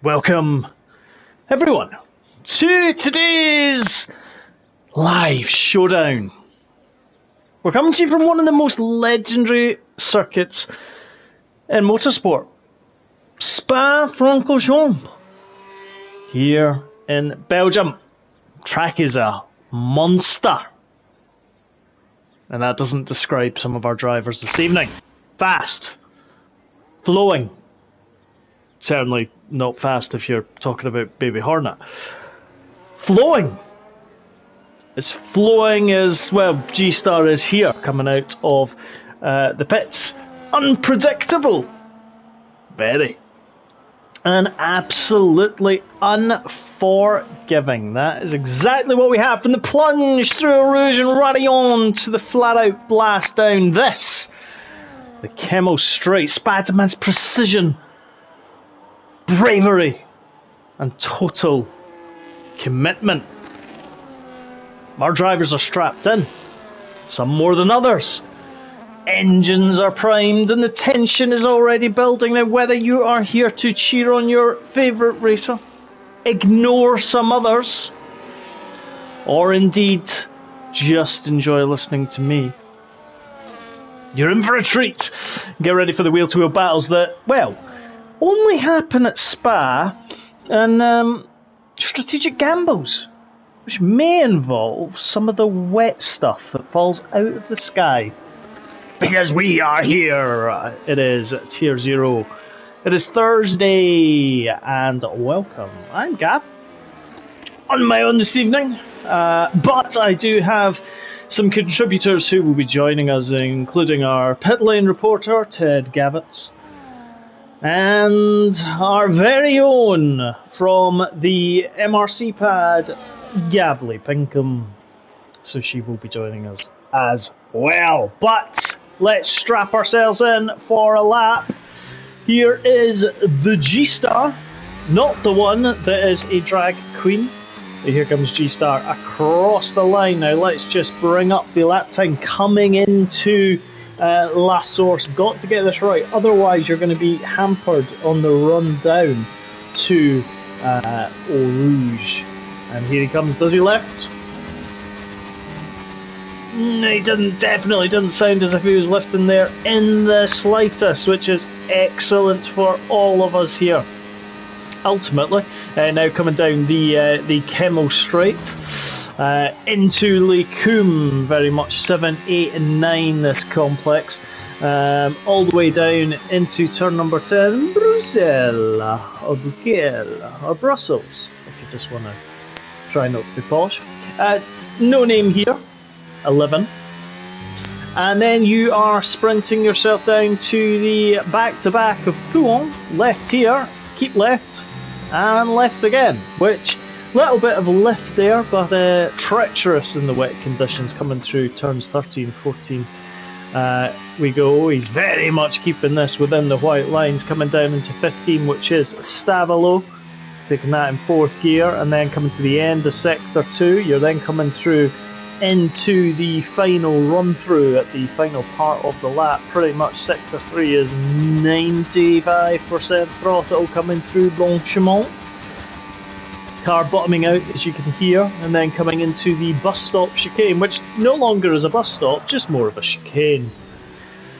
Welcome, everyone, to today's live showdown. We're coming to you from one of the most legendary circuits in motorsport, Spa-Francorchamps, here in Belgium. Track is a monster, and that doesn't describe some of our drivers this evening. Fast, flowing. Certainly not fast if you're talking about Baby Hornet. Flowing. As flowing as, well, G-Star is here, coming out of the pits. Unpredictable. Very. And absolutely unforgiving. That is exactly what we have from the plunge through Rouge and Radion to the flat-out blast down this. The Chemo Straight. Spider-Man's precision, bravery and total commitment. Our drivers are strapped in, some more than others. Engines are primed and the tension is already building. Now, whether you are here to cheer on your favourite racer, ignore some others, or indeed just enjoy listening to me, you're in for a treat. Get ready for the wheel-to-wheel battles that, well, only happen at Spa, and strategic gambles, which may involve some of the wet stuff that falls out of the sky. Because we are here. It is Tier 0. It is Thursday, and welcome. I'm Gav, on my own this evening, but I do have some contributors who will be joining us, including our pit lane reporter, Ted Gavitt, and our very own from the MRC pad, Gavly Pinkham. So she will be joining us as well. But let's strap ourselves in for a lap. Here is the G-Star, not the one that is a drag queen. Here comes G-Star across the line. Now let's just bring up the lap time coming into La Source. Got to get this right, otherwise you're going to be hampered on the run down to Eau Rouge. And here he comes. Does he lift? No, he definitely doesn't sound as if he was lifting there in the slightest, which is excellent for all of us here. Ultimately, now coming down the Chemo Straight into Les Combes, very much 7, 8 and 9 this complex, all the way down into turn number 10, Bruxelles, or Brussels, if you just want to try not to be posh. No name here, 11. And then you are sprinting yourself down to the back-to-back of Pouin, left here, keep left, and left again, which, little bit of a lift there, but treacherous in the wet conditions coming through turns 13, 14. We go. He's very much keeping this within the white lines, coming down into 15, which is Stavalo, taking that in 4th gear, and then coming to the end of Sector 2. You're then coming through into the final run-through at the final part of the lap. Pretty much Sector 3 is 95% throttle coming through Blanchiment. Car bottoming out, as you can hear, and then coming into the bus stop chicane, which no longer is a bus stop, just more of a chicane.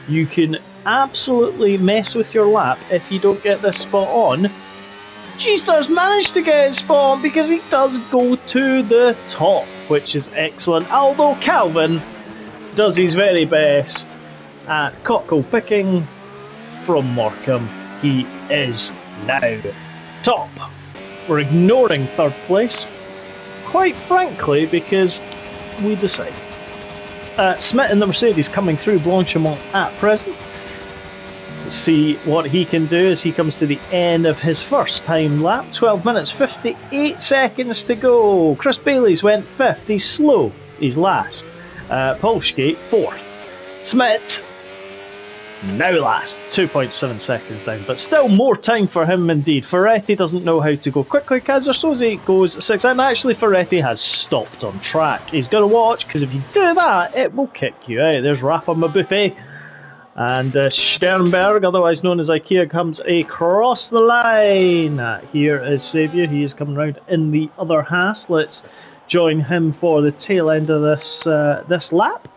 You can absolutely mess with your lap if you don't get this spot on. G-Star's managed to get it spot on because he does go to the top, which is excellent, although Calvin does his very best at cockle picking from Morecambe. He is now top. We're ignoring 3rd place, quite frankly, because we decide. Smith in the Mercedes coming through Blanchiment at present. Let's see what he can do as he comes to the end of his first time lap. 12 minutes, 58 seconds to go. Chris Bailey's went 5th. He's slow. He's last. Paul Skate 4th. Smith now last. 2.7 seconds down. But still more time for him indeed. Ferretti doesn't know how to go quickly. Kazarsozi goes 6th. And actually Ferretti has stopped on track. He's going to watch, because if you do that, it will kick you out. There's Rafa Mabufe And Sternberg, otherwise known as IKEA, comes across the line. Here is Saviour. He is coming round in the other Haas. Let's join him for the tail end of this lap.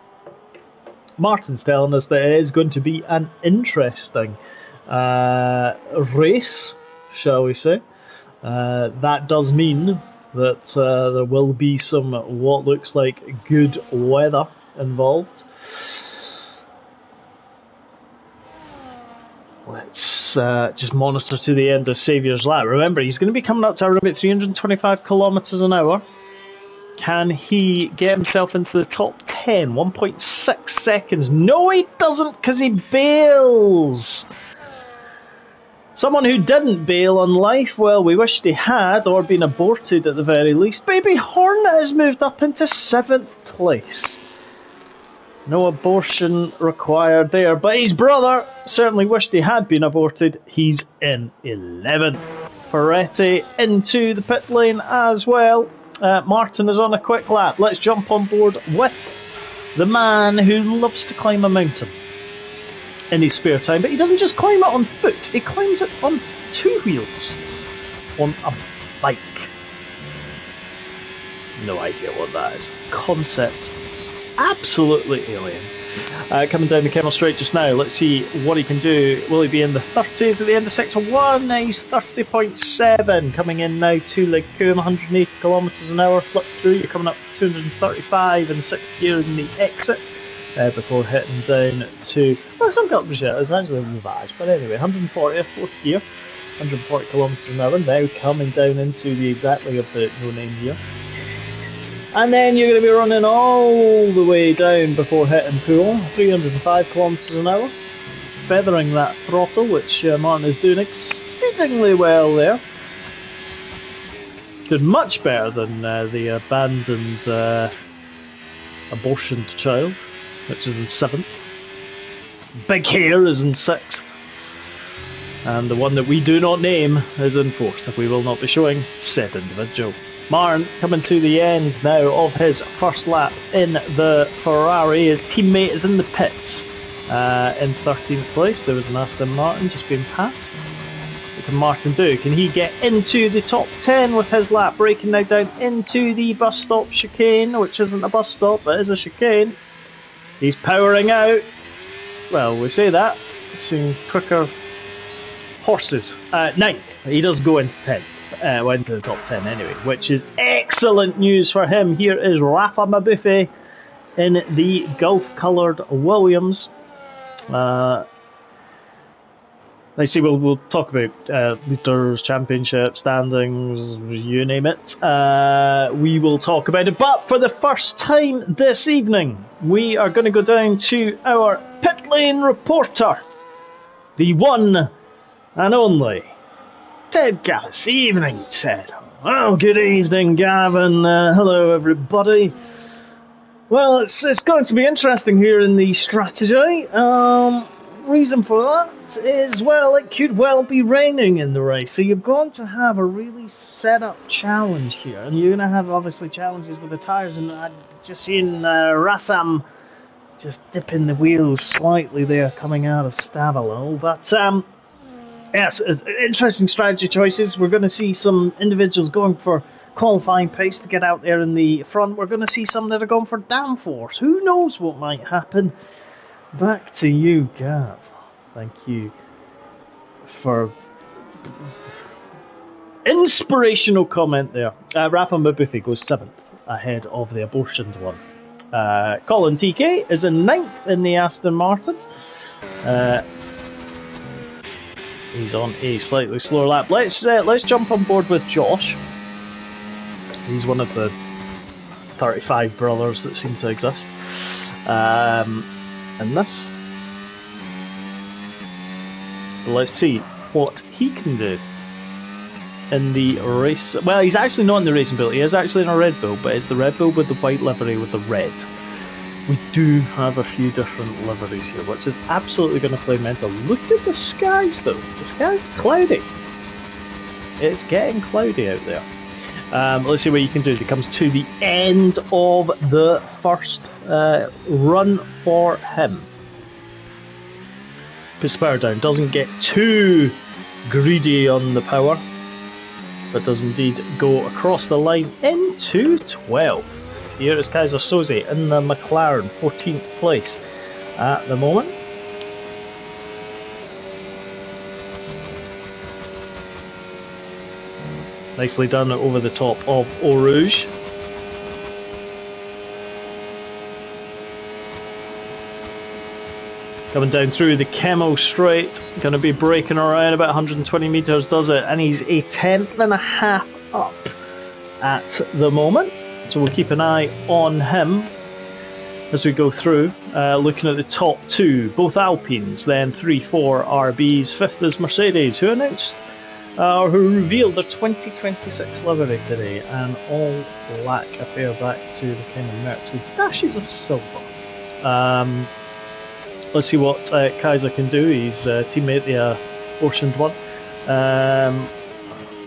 Martin's telling us that it is going to be an interesting race, shall we say. That does mean that there will be some what looks like good weather involved. Let's just monitor to the end of Saviour's lap. Remember, he's going to be coming up to around about 325 kilometres an hour. Can he get himself into the top 10? 1.6 seconds. No, he doesn't, because he bails. Someone who didn't bail on life, well, we wished he had, or been aborted at the very least. Baby Hornet has moved up into 7th place. No abortion required there, but his brother certainly wished he had been aborted. He's in 11th. Ferretti into the pit lane as well. Martin is on a quick lap. Let's jump on board with the man who loves to climb a mountain in his spare time, but he doesn't just climb it on foot, he climbs it on 2 wheels, on a bike. No idea what that is. Concept absolutely alien. Coming down the Kemmel Straight just now, let's see what he can do. Will he be in the 30s at the end of sector 1? He's 30.7. Coming in now to Lecoum, 180 kilometres an hour, flip through. You're coming up to 235 in 6th gear in the exit. Before hitting down to, well, some kilometres yet, it's actually revised, but anyway, 140, 4th gear, 140 kilometres an hour, now coming down into the exactly of the no name here. And then you're going to be running all the way down before hitting pool, 305 kilometres an hour, feathering that throttle, which Martin is doing exceedingly well there. Did much better than the abandoned abortioned child, which is in 7th. Big Hair is in 6th. And the one that we do not name is in 4th. We will not be showing said individual. Martin coming to the end now of his first lap in the Ferrari. His teammate is in the pits in 13th place. There was an Aston Martin just being passed. What can Martin do? Can he get into the top 10 with his lap? Braking now down into the bus stop chicane, which isn't a bus stop, but is a chicane. He's powering out. Well, we say that. Seeing quicker horses. 9th. He does go into 10th. Went to the top 10 anyway, which is excellent news for him. Here is Rafa Mabufe in the Gulf-coloured Williams. Let's see, we'll talk about litres, championship, standings, you name it. We will talk about it, but for the first time this evening, we are going to go down to our pit lane reporter, the one and only Ted Gavin. Evening, Ted. Well, good evening, Gavin. Hello, everybody. Well, it's going to be interesting here in the strategy. Reason for that is, well, it could well be raining in the race, so you're going to have a really set up challenge here, and you're going to have obviously challenges with the tyres, and I've just seen Rassam just dipping the wheels slightly there coming out of Stavelot, but yes, interesting strategy choices. We're going to see some individuals going for qualifying pace to get out there in the front. We're going to see some that are going for downforce. Who knows what might happen? Back to you, Gav. Thank you for inspirational comment there. Rafa Mabufi goes 7th ahead of the abortioned one. Colin TK is in 9th in the Aston Martin. He's on a slightly slower lap. Let's jump on board with Josh. He's one of the 35 brothers that seem to exist. In this. Let's see what he can do in the race. Well, he's actually not in the racing build. He is actually in a Red Bull, but it's the Red Bull with the white livery with the red. We do have a few different liveries here, which is absolutely going to play mental. Look at the skies, though. The sky's cloudy. It's getting cloudy out there. Let's see what you can do. It comes to the end of the first run for him. puts the power down, doesn't get too greedy on the power, but does indeed go across the line into 12th. Here is Kaiser Soze in the McLaren, 14th place at the moment. Nicely done over the top of Eau Rouge. Coming down through the Chemo Straight, going to be braking around about 120 metres, does it, and he's a tenth and a half up at the moment. So we'll keep an eye on him as we go through, looking at the top two, both Alpines, then 3-4 RBs, fifth is Mercedes, who announced, who revealed their 2026 livery today, and all black affair back to the kind of merch with dashes of silver. Let's see what Kaiser can do. His teammate, the abortioned one.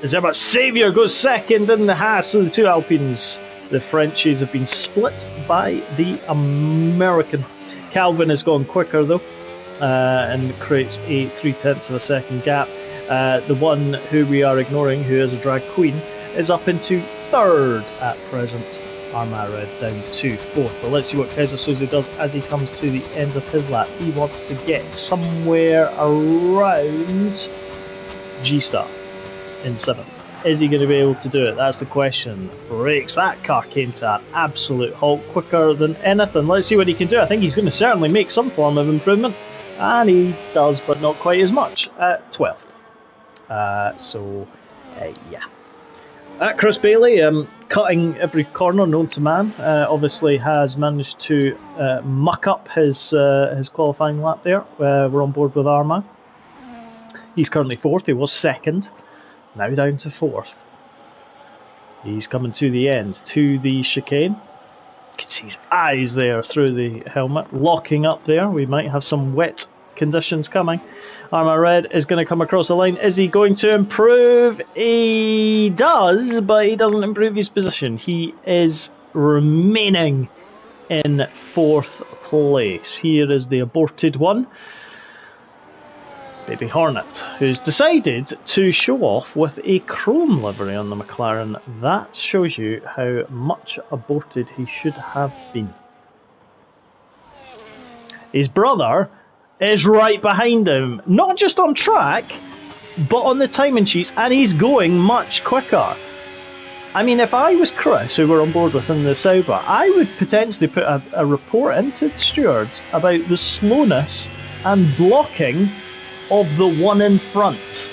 Is there, but Xavier goes second in the Haas, so the two Alpines, the Frenchies, have been split by the American. Calvin has gone quicker though, and creates a 0.3 of a second gap. The one who we are ignoring, who is a drag queen, is up into third at present. Arma Red down to fourth. But let's see what Kaiser Soze does as he comes to the end of his lap. He wants to get somewhere around G-Star in seventh. Is he going to be able to do it? That's the question. Brakes. That car came to an absolute halt quicker than anything. Let's see what he can do. I think he's going to certainly make some form of improvement. And he does, but not quite as much at 12th. Yeah. Chris Bailey, cutting every corner known to man, obviously has managed to muck up his qualifying lap there. We're on board with Arma. He's currently fourth. He was second. Now down to fourth. He's coming to the end, to the chicane. You can see his eyes there through the helmet, locking up there. We might have some wet conditions coming. Arma Red is going to come across the line. Is he going to improve? He does, but he doesn't improve his position. He is remaining in fourth place. Here is the aborted one, Baby Hornet, who's decided to show off with a chrome livery on the McLaren. That shows you how much aborted he should have been. His brother is right behind him, not just on track, but on the timing sheets, and he's going much quicker. I mean, if I was Chris, who we're on board with in the Sauber, I would potentially put a report into the stewards about the slowness and blocking of the one in front,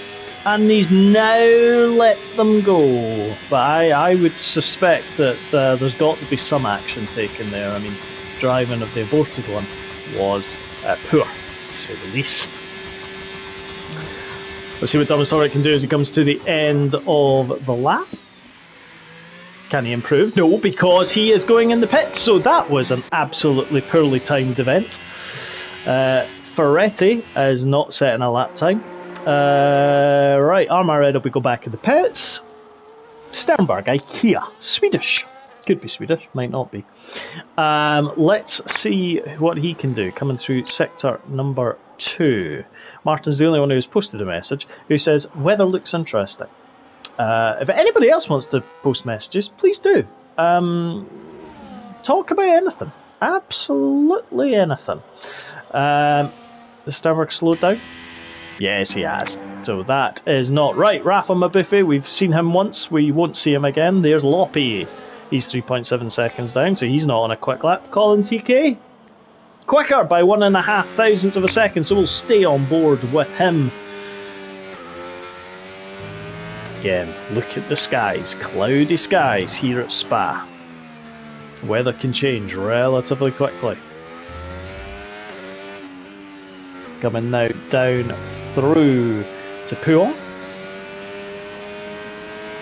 and he's now let them go. But I would suspect that there's got to be some action taken there. I mean, driving of the aborted one was poor, to say the least. Let's see what Thomas Torrey can do as he comes to the end of the lap. Can he improve? No, because he is going in the pits, so that was an absolutely poorly timed event. Ferretti is not setting a lap time. Right, Arma Red will go back in the pits. Sternberg, IKEA, Swedish. Could be Swedish, might not be. Let's see what he can do. Coming through sector number 2. Martin's the only one who's posted a message who says, weather looks interesting. If anybody else wants to post messages, please do. Talk about anything. Absolutely anything. The Sternberg slowed down? Yes, he has. So that is not right. Rafa Mabuffy, we've seen him once. We won't see him again. There's Loppy. He's 3.7 seconds down, so he's not on a quick lap. Colin TK, quicker by 1.5 thousandths of a second, so we'll stay on board with him. Again, look at the skies. Cloudy skies here at Spa. Weather can change relatively quickly. Coming now down through to Pouhon.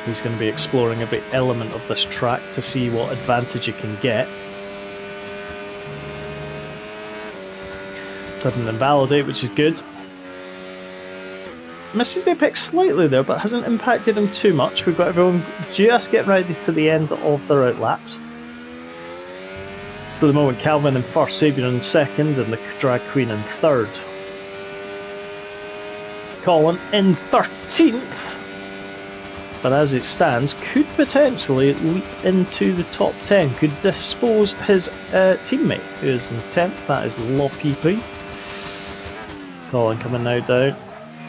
He's going to be exploring every element of this track to see what advantage he can get. Doesn't invalidate, which is good. Misses the apex slightly there, but hasn't impacted him too much. We've got everyone just getting ready to the end of their out laps. So at the moment, Calvin in first, Sabian in second, and the drag queen in third. Colin in 13th, but as it stands, could potentially leap into the top 10, could dispose his teammate, who is in 10th, that is Loppy P. Colin coming now down,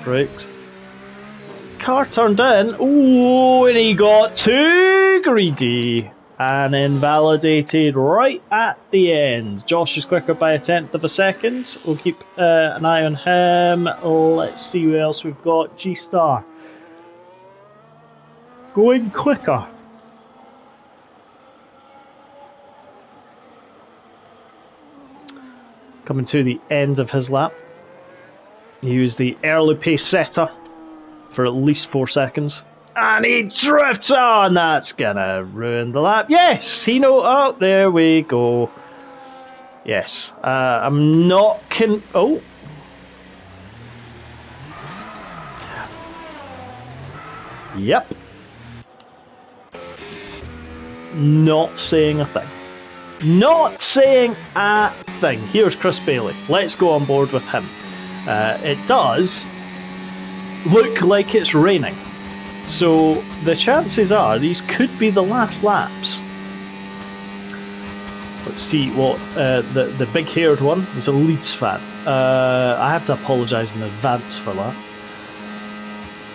brakes. Car turned in, ooh, and he got too greedy and invalidated right at the end. Josh is quicker by a tenth of a second. We'll keep an eye on him. Let's see who else we've got. G-Star going quicker. Coming to the end of his lap. He used the early pace setter for at least 4 seconds. And he drifts on! That's gonna ruin the lap. Yes! He know. Oh, there we go. Yes. I'm not oh. Yep. Not saying a thing. Not saying a thing. Here's Chris Bailey. Let's go on board with him. It does look like it's raining. So the chances are these could be the last laps. Let's see what the big haired one is a Leeds fan. I have to apologise in advance for that.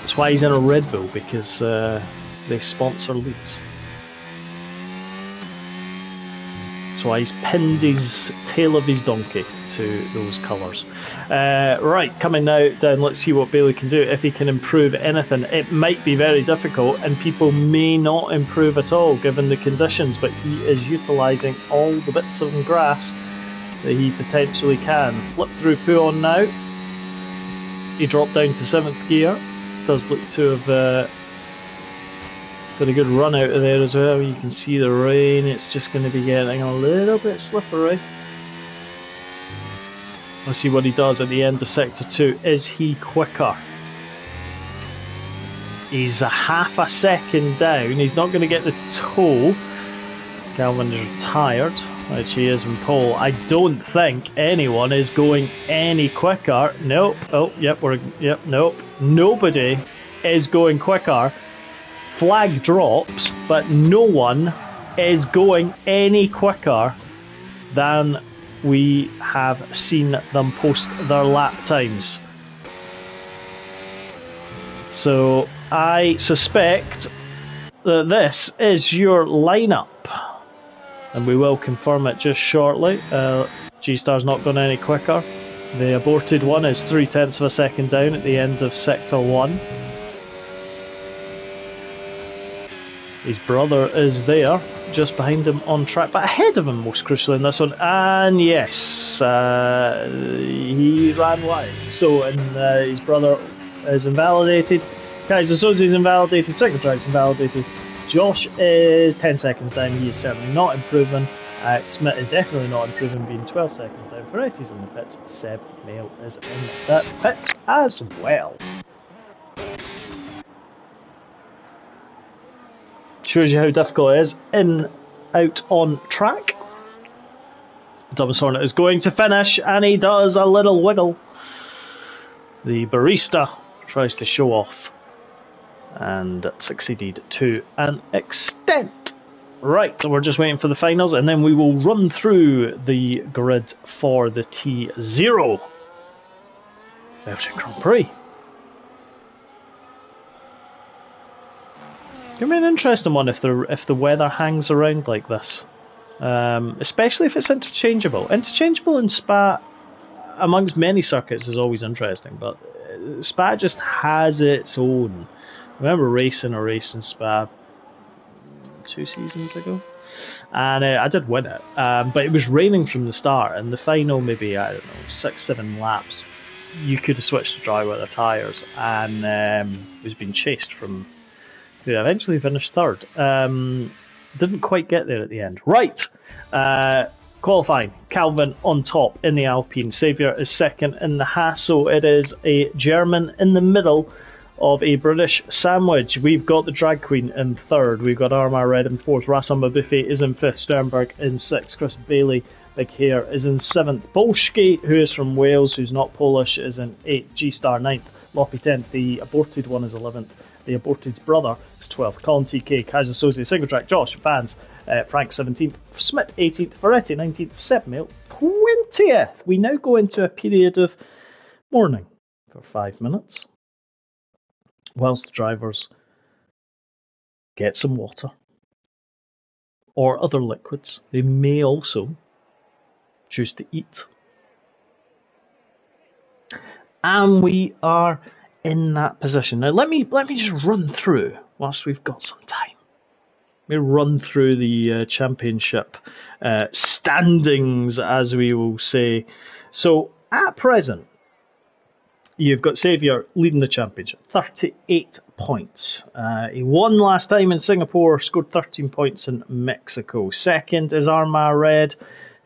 That's why he's in a Red Bull, because they sponsor Leeds. That's why he's pinned his tail of his donkey to those colours. Right, coming now down, let's see what Bailey can do. If he can improve anything, it might be very difficult, and people may not improve at all given the conditions, but he is utilising all the bits of grass that he potentially can. Flip through Puon now. He dropped down to 7th gear. Does look to have got a good run out of there as well. You can see the rain, it's just going to be getting a little bit slippery. Let's see what he does at the end of Sector 2. Is he quicker? He's a half a second down. He's not going to get the toe. Calvin is retired, which he is in pole. I don't think anyone is going any quicker. Nope. Oh, yep, nope. Nobody is going quicker. Flag drops, but no one is going any quicker than we have seen them post their lap times. So I suspect that this is your lineup, and we will confirm it just shortly. G-Star's not gone any quicker. The aborted one is 0.3 of a second down at the end of Sector 1. His brother is there, just behind him on track, but ahead of him most crucially in this one. And yes, he ran wide. So, and his brother is invalidated. Kaiser Soze's invalidated. Second track's invalidated. Josh is 10 seconds down. He is certainly not improving. Smith is definitely not improving, being 12 seconds down. Ferretti's in the pits. Seb Mail is in the pits as well. Shows you how difficult it is in, out on track. Thomas Hornet is going to finish, and he does a little wiggle. The barista tries to show off and succeeded to an extent. Right, so we're just waiting for the finals, and then we will run through the grid for the T0 Belgian Grand Prix. It'll be an interesting one if the weather hangs around like this, especially if it's interchangeable. Interchangeable in Spa, amongst many circuits, is always interesting, but Spa just has its own. I remember racing a race in Spa 2 seasons ago, and I did win it, but it was raining from the start, and the final maybe, I don't know, 6-7 laps, you could have switched to dry weather tyres, and was being chased from. Who eventually finished third. Didn't quite get there at the end. Right, qualifying. Calvin on top in the Alpine. Saviour is second in the Haas, so it is a German in the middle of a British sandwich. We've got the Drag Queen in third. We've got Armar Red in fourth. Rassam Buffet is in fifth. Sternberg in sixth. Chris Bailey, big hair, is in seventh. Bolski, who is from Wales, who's not Polish, is in eighth. G-Star ninth. Loppy 10th, the aborted one is 11th, the aborted's brother is 12th, Colin TK, Kaz Associate, Single Track, Josh, Fans, Frank 17th, Smith 18th, Ferretti 19th, 7 20th. We now go into a period of mourning for 5 minutes, whilst the drivers get some water or other liquids. They may also choose to eat. And we are in that position. Now let me just run through, whilst we've got some time. Let me run through the championship standings, as we will say. So at present, you've got Xavier leading the championship, 38 points. He won last time in Singapore, scored 13 points in Mexico. Second is Arma Red,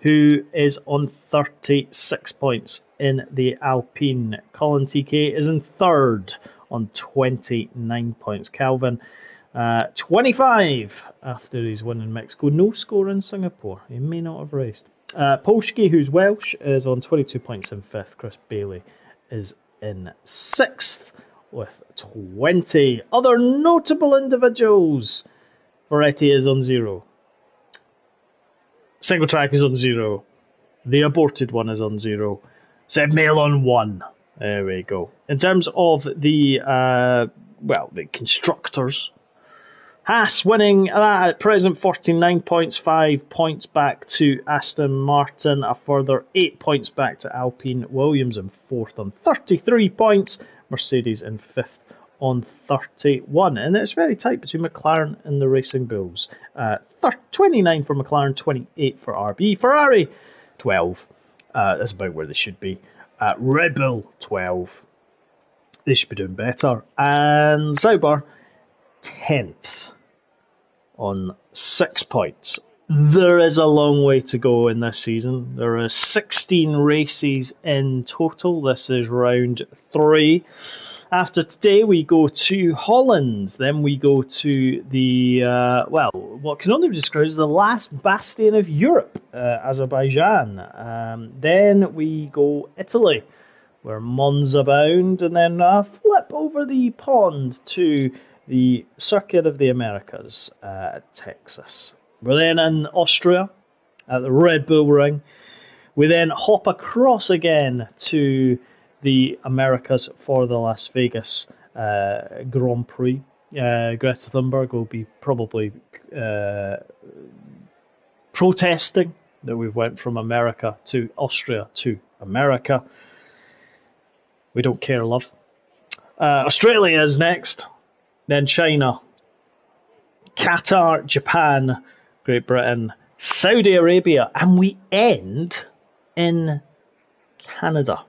who is on 36 points in the Alpine. Colin TK is in third on 29 points. Calvin, 25 after his win in Mexico. No score in Singapore. He may not have raced. Polski, who's Welsh, is on 22 points in fifth. Chris Bailey is in sixth with 20. Other notable individuals. Ferretti is on 0. Single Track is on 0. The aborted one is on 0. Seb Mail on 1. There we go. In terms of the the constructors, Haas winning that at present, 49 points, 5 points back to Aston Martin, a further 8 points back to Alpine. Williams in fourth on 33 points, Mercedes in fifth on 31. And it's very tight between McLaren and the Racing Bulls. 29 for McLaren, 28 for RB. Ferrari, 12. That's about where they should be. Red Bull, 12. They should be doing better. And Sauber, 10th on 6 points. There is a long way to go in this season. There are 16 races in total. This is round 3. After today, we go to Holland. Then we go to the, what can only be described as the last bastion of Europe, Azerbaijan. Then we go Italy, where Monza bound, and then flip over the pond to the Circuit of the Americas, Texas. We're then in Austria, at the Red Bull Ring. We then hop across again to the Americas for the Las Vegas Grand Prix. Greta Thunberg will be probably protesting that we've went from America to Austria to America. We don't care, love. Australia is next, then China, Qatar, Japan, Great Britain, Saudi Arabia, and we end in Canada.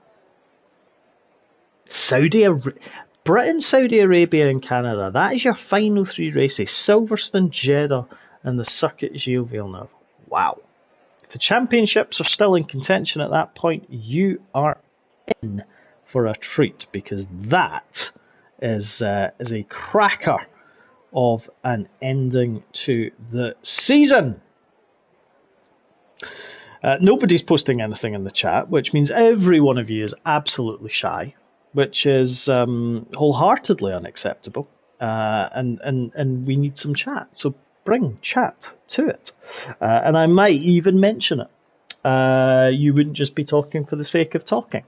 Britain, Saudi Arabia and Canada. That is your final 3 races. Silverstone, Jeddah and the Circuit Gilles Villeneuve. Wow. If the championships are still in contention at that point, you are in for a treat, because that is a cracker of an ending to the season. Nobody's posting anything in the chat, which means every one of you is absolutely shy, which is wholeheartedly unacceptable, and we need some chat. So bring chat to it, and I might even mention it. You wouldn't just be talking for the sake of talking.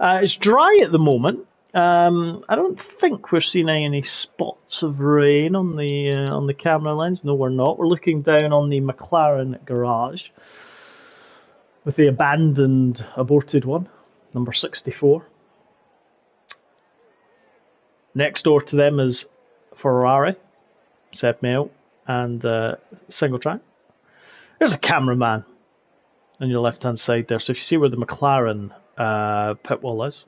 It's dry at the moment. I don't think we're seeing any spots of rain on the camera lens. No, we're not. We're looking down on the McLaren garage with the abandoned, aborted one, number 64. Next door to them is Ferrari, Seb Mail, and Single Track. There's a cameraman on your left-hand side there. So if you see where the McLaren pit wall is,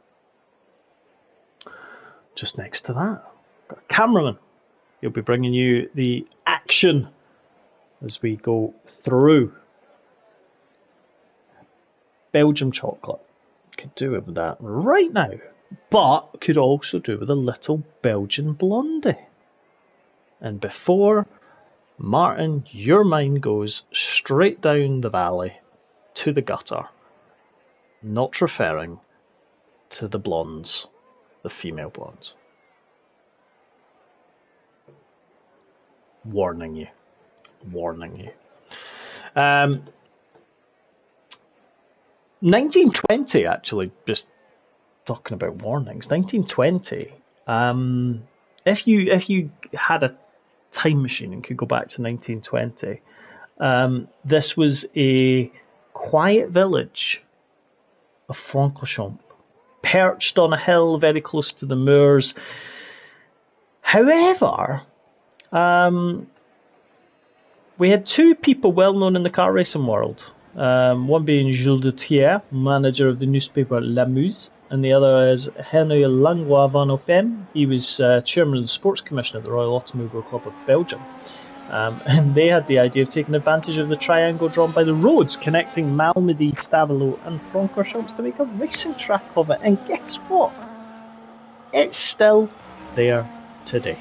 just next to that, got a cameraman. He'll be bringing you the action as we go through. Belgian chocolate. Could do with that right now, but could also do with a little Belgian blondie. And before, Martin, your mind goes straight down the valley to the gutter, not referring to the blondes the female blondes. Warning you. Warning you. 1920, actually, just talking about warnings. 1920. If you had a time machine and could go back to 1920, this was a quiet village of Francorchamps, perched on a hill very close to the moors. However, we had two people well known in the car racing world. One being Jules de Thiers, manager of the newspaper La Muse, and the other is Henry Langlois van Oppen. He was chairman of the sports commission of the Royal Automobile Club of Belgium. And they had the idea of taking advantage of the triangle drawn by the roads connecting Malmedy, Stavelot and Francorchamps to make a racing track of it. And guess what? It's still there today.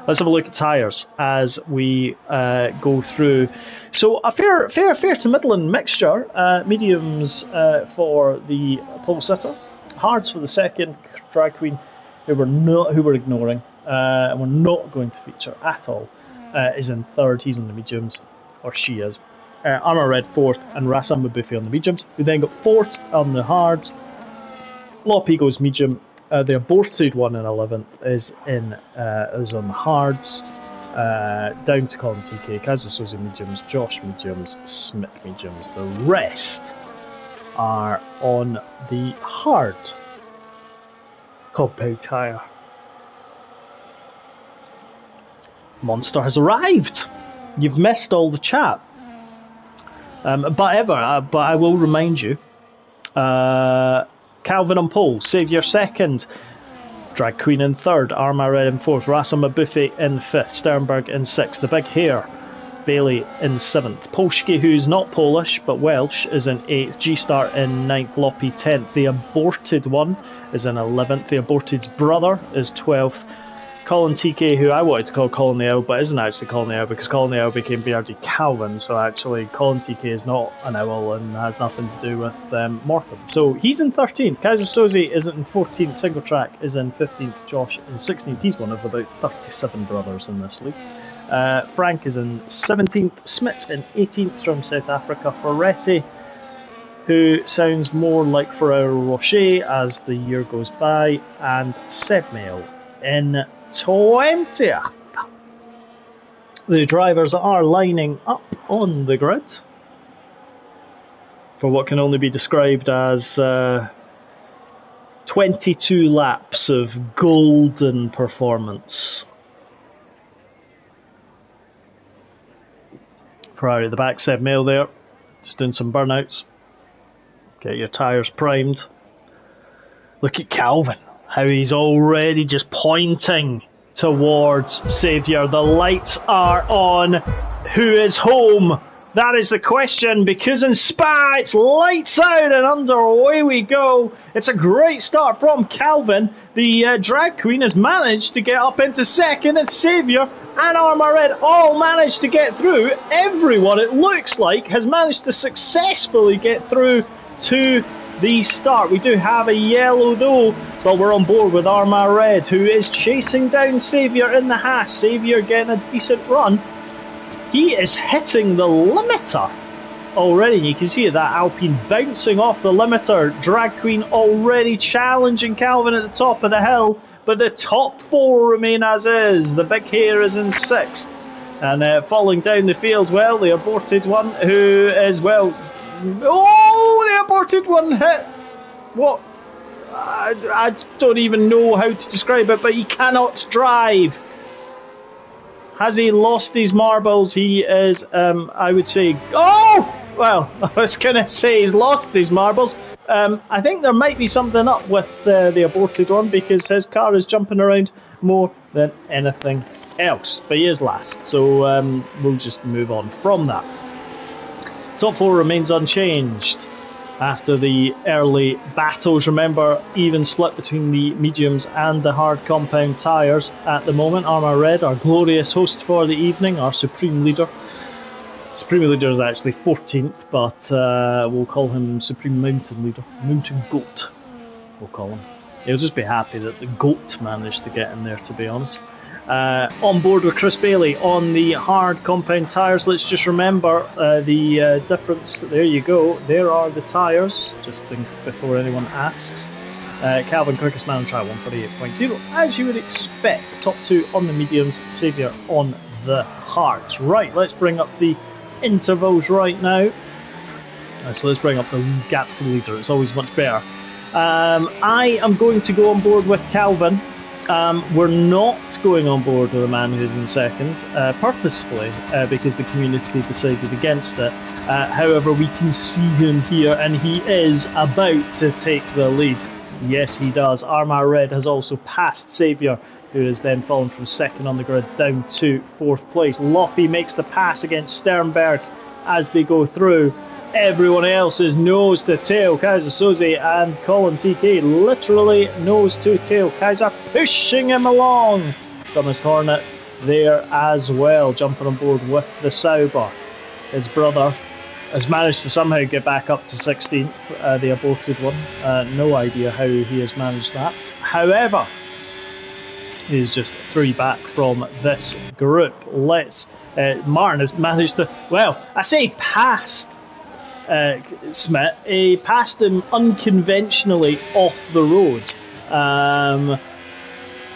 Let's have a look at tyres as we go through. So a fair to middling mixture. Mediums for the pole sitter, hards for the second drag queen, who we're ignoring and we're not going to feature at all, is in third. He's on the mediums, or she is. Armour Red fourth, and Rassam Mabufi on the mediums. We then got fourth on the hards. Loppy goes medium. The aborted one in 11th is on the hards. Down to Colin TK, Kazusozi mediums, Josh mediums, Smith mediums. The rest are on the hard compound tyre. Monster has arrived. You've missed all the chat. But I will remind you. Calvin on pole, Saviour second, Drag Queen in third, Armour Red in fourth, Rasa Mabufi in fifth, Sternberg in sixth, the big hair, Bailey in seventh, Polski, who's not Polish but Welsh, is in eighth, G-Star in ninth, Loppy 10th, the aborted one is in 11th, the aborted's brother is 12th, Colin TK, who I wanted to call Colin the Owl, but isn't actually Colin the Owl because Colin the Owl became BRD Calvin, so actually Colin TK is not an owl and has nothing to do with Morecambe. So he's in 13th, Kaiser Stozy is in 14th, Single Track is in 15th, Josh in 16th, he's one of about 37 brothers in this league. Frank is in 17th, Smith in 18th from South Africa, Ferretti, who sounds more like Ferrero Rocher as the year goes by, and Sebmail in 20th. The drivers are lining up on the grid for what can only be described as 22 laps of golden performance. Ferrari at the back, Seb Mail there, just doing some burnouts. Get your tyres primed. Look at Calvin. How he's already just pointing towards Saviour. The lights are on. Who is home? That is the question, because in Spa it's lights out and underway we go. It's a great start from Calvin. The drag queen has managed to get up into second, and Saviour and Armour Red all managed to get through. Everyone, it looks like, has managed to successfully get through to the start. We do have a yellow though, but we're on board with Armour Red, who is chasing down Saviour in the Haas. Saviour getting a decent run. He is hitting the limiter already. You can see that Alpine bouncing off the limiter. Drag Queen already challenging Calvin at the top of the hill, but the top four remain as is. The big hair is in sixth, and falling down the field, well, the aborted one, who is, well, oh, the aborted one hit. What? I don't even know how to describe it, but he cannot drive. Has he lost his marbles? He is, I would say, oh! Well, I was going to say he's lost his marbles. I think there might be something up with the aborted one, because his car is jumping around more than anything else. But he is last, so we'll just move on from that. Top four remains unchanged after the early battles. Remember, even split between the mediums and the hard compound tyres at the moment. Armour Red, our glorious host for the evening, our supreme leader. Supreme leader is actually 14th, but we'll call him Supreme Mountain Leader. Mountain Goat, we'll call him. He'll just be happy that the GOAT managed to get in there, to be honest. On board with Chris Bailey on the hard compound tyres. Let's just remember the difference. There you go. There are the tyres, just before anyone asks. Calvin, quickest man on track, 148.0. As you would expect, top two on the mediums, Saviour on the hards. Right, let's bring up the intervals right now. So let's bring up the gap to the leader. It's always much better. I am going to go on board with Calvin. We're not going on board with a man who's in second, purposefully, because the community decided against it. However, we can see him here, and he is about to take the lead. Yes, he does. Armagh Red has also passed Saviour, who has then fallen from second on the grid down to fourth place. Loppy makes the pass against Sternberg as they go through. Everyone else is nose to tail. Kaiser Soze and Colin TK literally nose to tail. Kaiser pushing him along. Thomas Hornet there as well, jumping on board with the Sauber. His brother has managed to somehow get back up to 16th, the aborted one. No idea how he has managed that. However, he's just 3 back from this group. Martin has managed to, well, I say passed Smith. He passed him unconventionally off the road.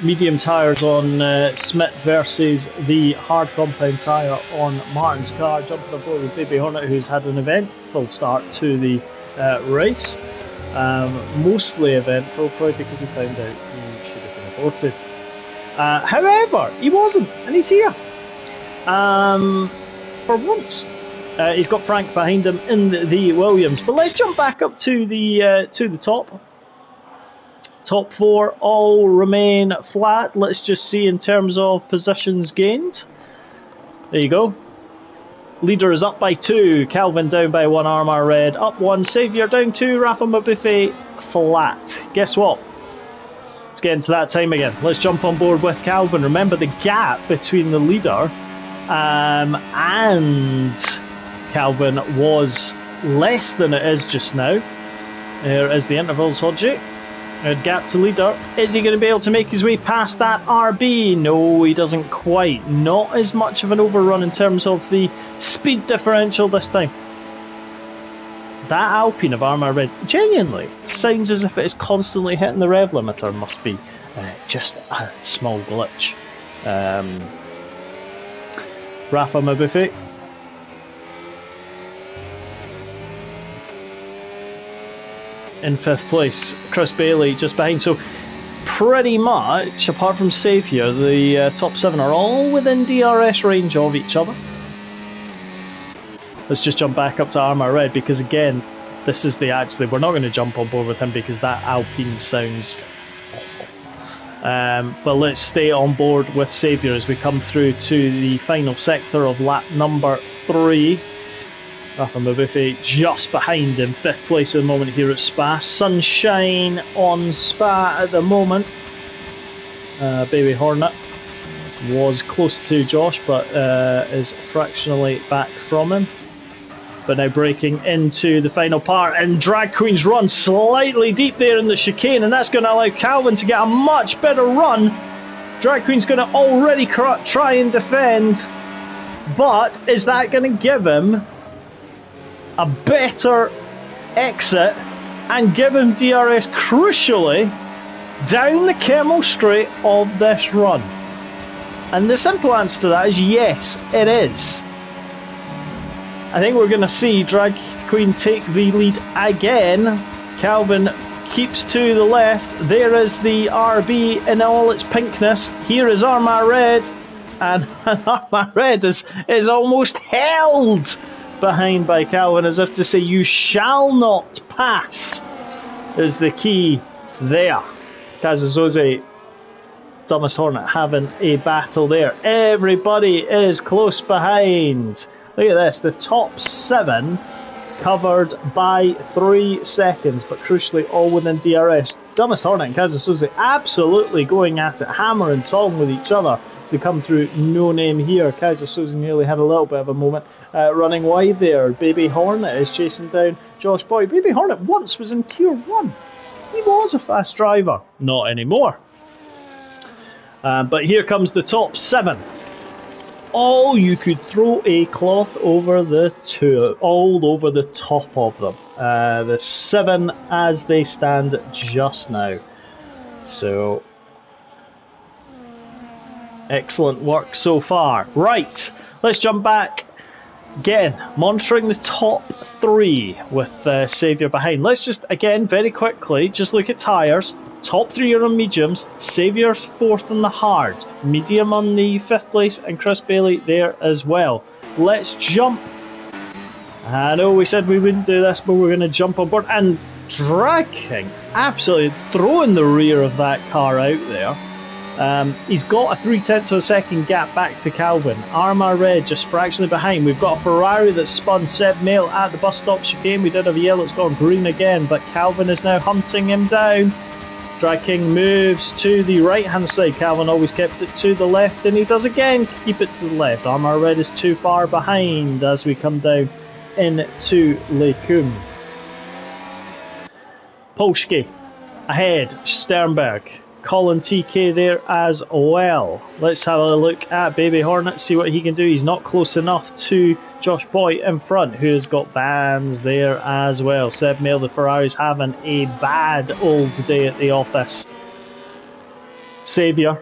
Medium tyres on Smith versus the hard compound tyre on Martin's car. Jumping aboard with Baby Hornet, who's had an eventful start to the race. Mostly eventful, probably because he found out he should have been aborted. However, he wasn't, and he's here. For once. He's got Frank behind him in the Williams. But let's jump back up to the top. Top 4 all remain flat. Let's just see in terms of positions gained. There you go. Leader is up by 2. Calvin down by 1. Armagh Red up 1. Saviour down 2. Rafa Mabuffet flat. Guess what? It's getting to that time again. Let's jump on board with Calvin. Remember, the gap between the leader and Calvin was less than it is just now. There is the intervals, Hodgie. Gap to leader. Is he going to be able to make his way past that RB? No, he doesn't quite. Not as much of an overrun in terms of the speed differential this time. That Alpine of Armagh Red genuinely sounds as if it is constantly hitting the rev limiter. Must be just a small glitch. Rafa Mabuffet. In 5th place, Chris Bailey just behind. So pretty much, apart from Saviour, the top 7 are all within DRS range of each other. Let's just jump back up to Armagh Red, because again, this is the actually, we're not going to jump on board with him because that Alpine sounds awful. But let's stay on board with Saviour as we come through to the final sector of lap number 3. Rafa Mabuffet just behind him, 5th place at the moment here at Spa. Sunshine on Spa at the moment. Baby Hornet was close to Josh, but is fractionally back from him. But now breaking into the final part, and Drag Queen's run slightly deep there in the chicane, and that's going to allow Calvin to get a much better run. Drag Queen's going to already try and defend, but is that going to give him a better exit and give him DRS crucially down the Kemmel Straight of this run? And the simple answer to that is yes, it is. I think we're going to see Drag Queen take the lead again. Calvin keeps to the left. There is the RB in all its pinkness. Here is Armagh Red, and Armagh Red is almost held behind by Calvin, as if to say, you shall not pass, is the key there. Kazazoze, Thomas Hornet having a battle there. Everybody is close behind. Look at this, the top 7 covered by 3 seconds, but crucially all within DRS. Thomas Hornet and Kazazoze absolutely going at it, hammer and tong with each other as they come through. No name here. Kazazoze nearly had a little bit of a moment running wide there. Baby Hornet is chasing down Josh Boyd. Baby Hornet once was in tier 1. He was a fast driver, not anymore. But here comes the top 7. Oh, you could throw a cloth over the two, all over the top of them. The 7 as they stand just now. So, excellent work so far. Right, let's jump back. Again, monitoring the top 3 with Saviour behind. Let's just, again, very quickly, just look at tyres. Top 3 are on mediums, Saviour's 4th on the hard, medium on the 5th place, and Chris Bailey there as well. Let's jump. I know we said we wouldn't do this, but we're going to jump on board. And Drag King absolutely throwing the rear of that car out there. He's got a 0.3 of a second gap back to Calvin. Armour Red just fractionally behind. We've got a Ferrari that spun Seb Mail at the bus stop chicane. We did have a yellow, it's gone green again, but Calvin is now hunting him down. Drag King moves to the right hand side. Calvin always kept it to the left, and he does again keep it to the left. Armour Red is too far behind as we come down into Lecum. Polski ahead, Sternberg. Colin TK there as well. Let's have a look at Baby Hornet, see what he can do. He's not close enough to Josh Boy in front, who's got bands there as well. Seb Mail, the Ferrari's having a bad old day at the office. Saviour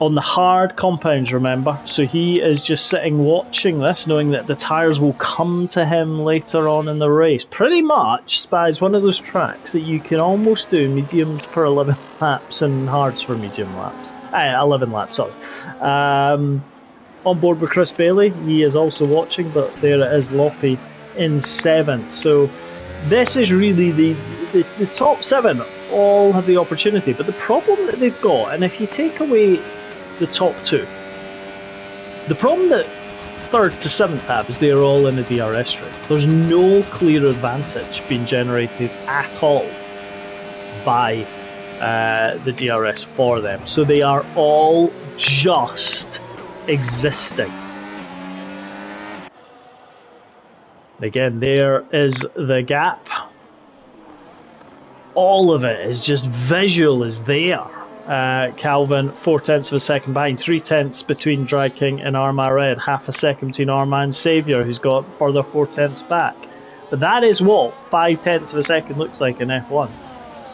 on the hard compounds, remember, so he is just sitting watching this, knowing that the tyres will come to him later on in the race. Pretty much Spa is one of those tracks that you can almost do mediums for 11 laps and hards for medium laps. 11 laps, sorry. On board with Chris Bailey, he is also watching, but there it is, Loppy in 7th. So this is really the top 7 all have the opportunity, but the problem that they've got, and if you take away the top 2, the problem that 3rd to 7th have is they're all in a DRS straight. There's no clear advantage being generated at all by the DRS for them, so they are all just existing. Again, there is the gap. All of it is just visual is there. Calvin 0.4 of a second behind, 0.3 between Drag King and Armour Red, half a second between Armour and Saviour, who's got further 0.4 back. But that is what 0.5 of a second looks like in F1.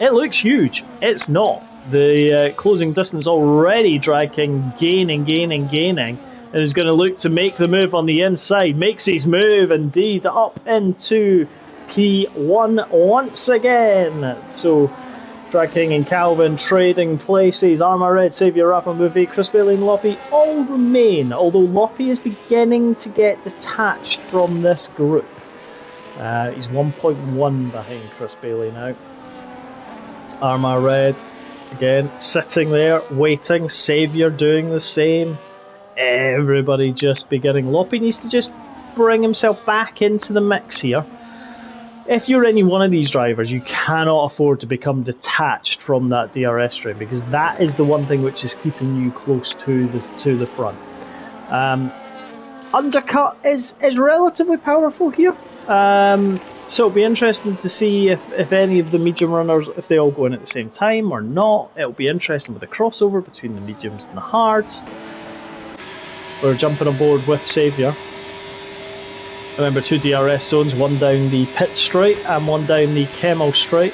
It looks huge. It's not. The closing distance already, Drag King gaining, and is going to look to make the move on the inside. Makes his move indeed up into P1 once again. So Drag King and Calvin trading places. Armour Red, Saviour, Rafa Movie, Chris Bailey and Loppy all remain, although Loppy is beginning to get detached from this group. He's 1.1 behind Chris Bailey now. Armour Red again sitting there waiting. Saviour doing the same. Everybody just beginning. Loppy needs to just bring himself back into the mix here. If you're any one of these drivers, you cannot afford to become detached from that DRS stream, because that is the one thing which is keeping you close to the front. Undercut is relatively powerful here, so it'll be interesting to see if any of the medium runners, if they all go in at the same time or not. It'll be interesting with the crossover between the mediums and the hards. We're jumping on board with Saviour. Remember, 2 DRS zones, one down the pit straight and one down the Kemmel straight.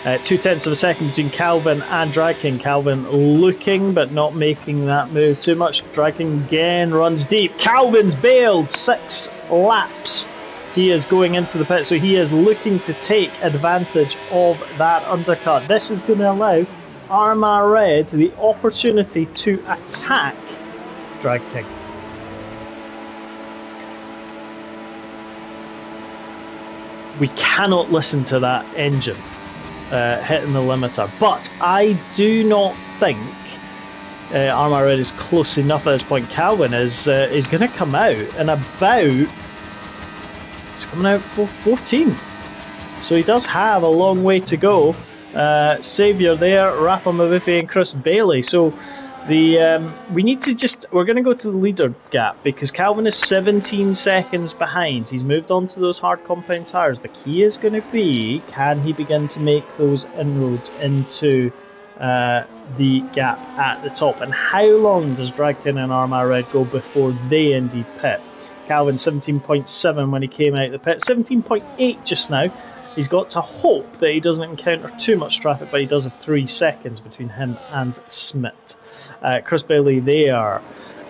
0.2 of a second between Calvin and Drag King. Calvin looking but not making that move too much. Drag King again runs deep. Calvin's bailed 6 laps. He is going into the pit, so he is looking to take advantage of that undercut. This is going to allow Armour Red the opportunity to attack Drag King. We cannot listen to that engine hitting the limiter, but I do not think Armour Red is close enough at this point. Calvin is going to come out and about. He's coming out for 14th, so he does have a long way to go. Saviour there, Rafa Mavifi and Chris Bailey. So We need to we're going to go to the leader gap because Calvin is 17 seconds behind. He's moved on to those hard compound tyres. The key is going to be, can he begin to make those inroads into the gap at the top? And how long does Dragkin and Armagh Red go before they indeed pit? Calvin 17.7 when he came out of the pit, 17.8 just now. He's got to hope that he doesn't encounter too much traffic, but he does have 3 seconds between him and Smith. Chris Bailey there,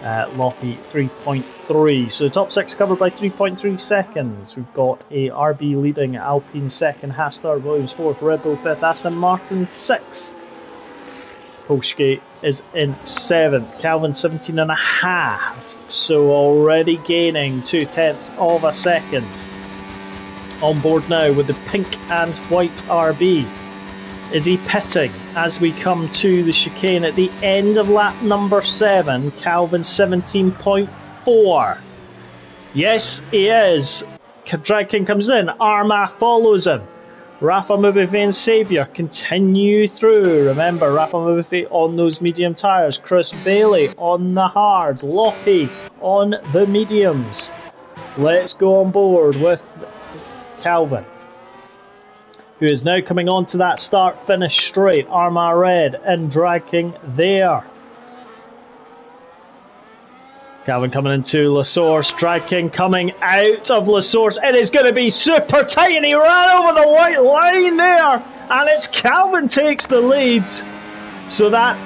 Loppy 3.3. So the top 6 covered by 3.3 seconds. We've got a RB leading, Alpine second, Hastar Williams 4th, Red Bull 5th, Aston Martin 6th. Polsky is in 7th. Calvin 17.5. So already gaining 0.2 of a second. On board now with the pink and white RB. Is he pitting as we come to the chicane at the end of lap number 7? Calvin 17.4. Yes, he is. Dragkin comes in. Armagh follows him. Rafa Mubifi and Saviour continue through. Remember, Rafa Mubifi on those medium tyres. Chris Bailey on the hard. Loppy on the mediums. Let's go on board with Calvin, who is now coming on to that start-finish straight. Armagh Red and Dragking there. Calvin coming into La Source. Dragking coming out of La Source. It is going to be super tight, and he ran over the white line there. And it's Calvin takes the lead. So that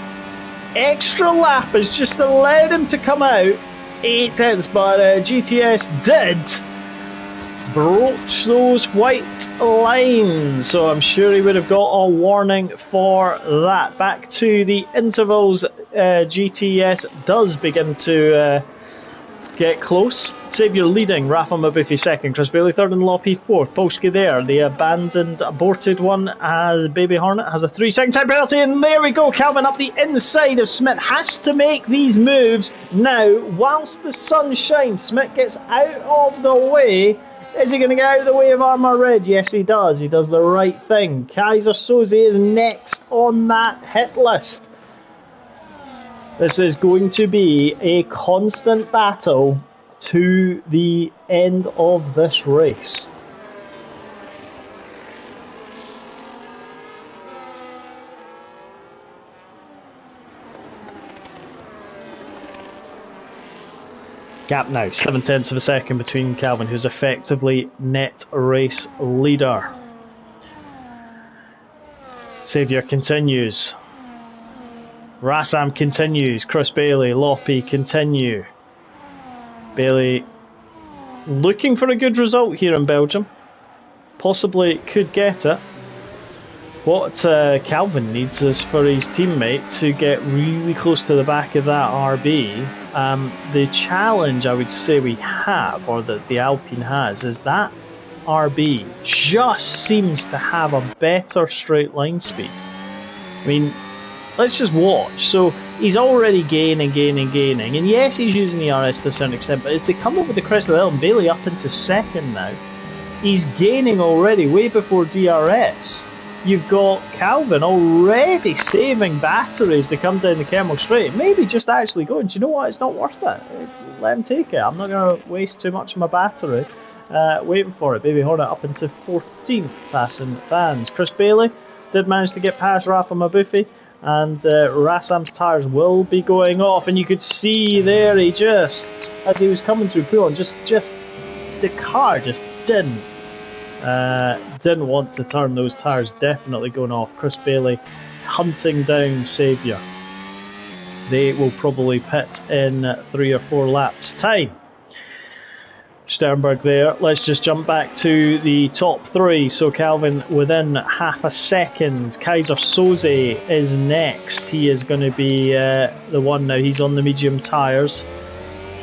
extra lap has just allowed him to come out 8 tenths, but GTS did broach those white lines, so I'm sure he would have got a warning for that. Back to the intervals, GTS does begin to get close. Saviour leading, Rafa Mubifi second, Chris Bailey third and Loppy fourth. Polsky there, the abandoned, aborted one as Baby Hornet has a 3 second time penalty, and there we go. Calvin up the inside of Smith, has to make these moves now whilst the sun shines. Smith gets out of the way. Is he going to get out of the way of Armagh Red? Yes, he does. He does the right thing. Kaiser Soze is next on that hit list. This is going to be a constant battle to the end of this race. Gap now, 7 tenths of a second between Calvin, who's effectively net race leader. Saviour continues. Rassam continues. Chris Bailey, Loppy continue. Bailey looking for a good result here in Belgium. Possibly could get it. What Calvin needs is for his teammate to get really close to the back of that RB. The challenge I would say we have, or that the Alpine has, is that RB just seems to have a better straight line speed. I mean, let's just watch. So he's already gaining, and yes, he's using the RS to a certain extent, but as they come over the crest of the hill and Bailey up into second now, he's gaining already way before DRS. You've got Calvin already saving batteries to come down the Kemmel Straight. Maybe just actually going, do you know what, it's not worth it. Let him take it. I'm not going to waste too much of my battery waiting for it. Baby Hornet up into 14th, passing fans. Chris Bailey did manage to get past Rafa Mubifi, and Rassam's tyres will be going off. And you could see there, he just, as he was coming through Poulon, just the car just didn't want to turn. Those tyres definitely going off. Chris Bailey hunting down Saviour. They will probably pit in 3 or 4 laps time. Sternberg there. Let's just jump back to the top 3. So Calvin within half a second. Kaiser Soze is next. He is going to be the one now. He's on the medium tyres.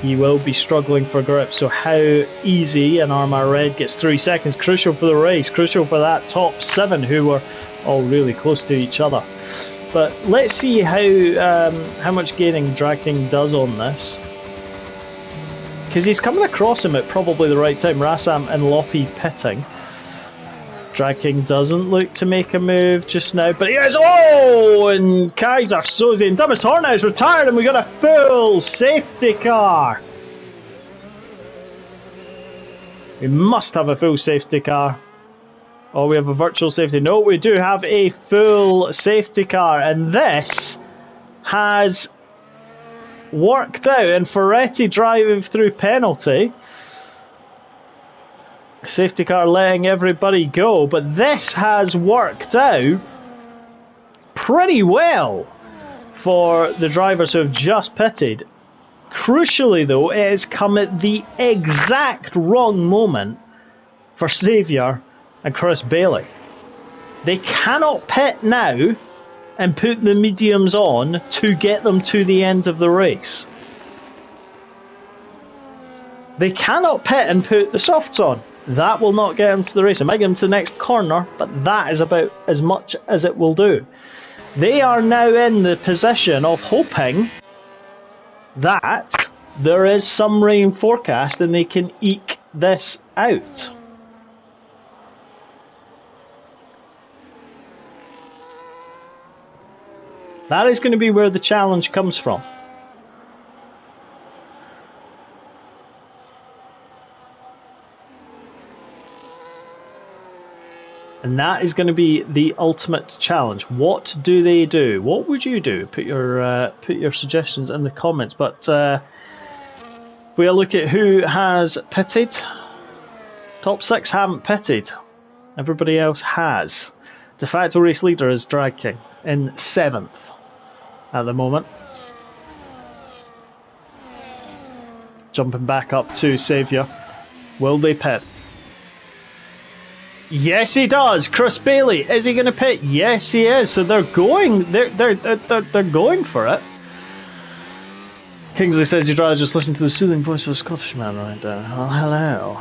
He will be struggling for grip, so how easy, and Armagh Red gets 3 seconds, crucial for the race, crucial for that top 7 who were all really close to each other. But let's see how much gaining Dragking does on this, because he's coming across him at probably the right time. Rassam and Loppy pitting. Drag King doesn't look to make a move just now, but he is. Oh, and Kaiser Soze and Dumbest Hornet is retired, and we got a full safety car. We must have a full safety car. Oh, we have a virtual safety. No, we do have a full safety car, and this has worked out. And Ferretti driving through penalty. Safety car letting everybody go, but this has worked out pretty well for the drivers who have just pitted. Crucially though, it has come at the exact wrong moment for Saviour and Chris Bailey. They cannot pit now and put the mediums on to get them to the end of the race. They cannot pit and put the softs on. That will not get him to the race. It might get him to the next corner, but that is about as much as it will do. They are now in the position of hoping that there is some rain forecast and they can eke this out. That is going to be where the challenge comes from. And that is going to be the ultimate challenge. What do they do? What would you do? Put your suggestions in the comments. But we'll look at who has pitted. Top 6 haven't pitted. Everybody else has. De facto race leader is Drag King in 7th at the moment. Jumping back up to Saviour. Will they pit? Yes, he does. Chris Bailey, is he going to pit? Yes, he is. So they're going. They're going for it. Kingsley says he'd rather just listen to the soothing voice of a Scottish man right there. Well, hello.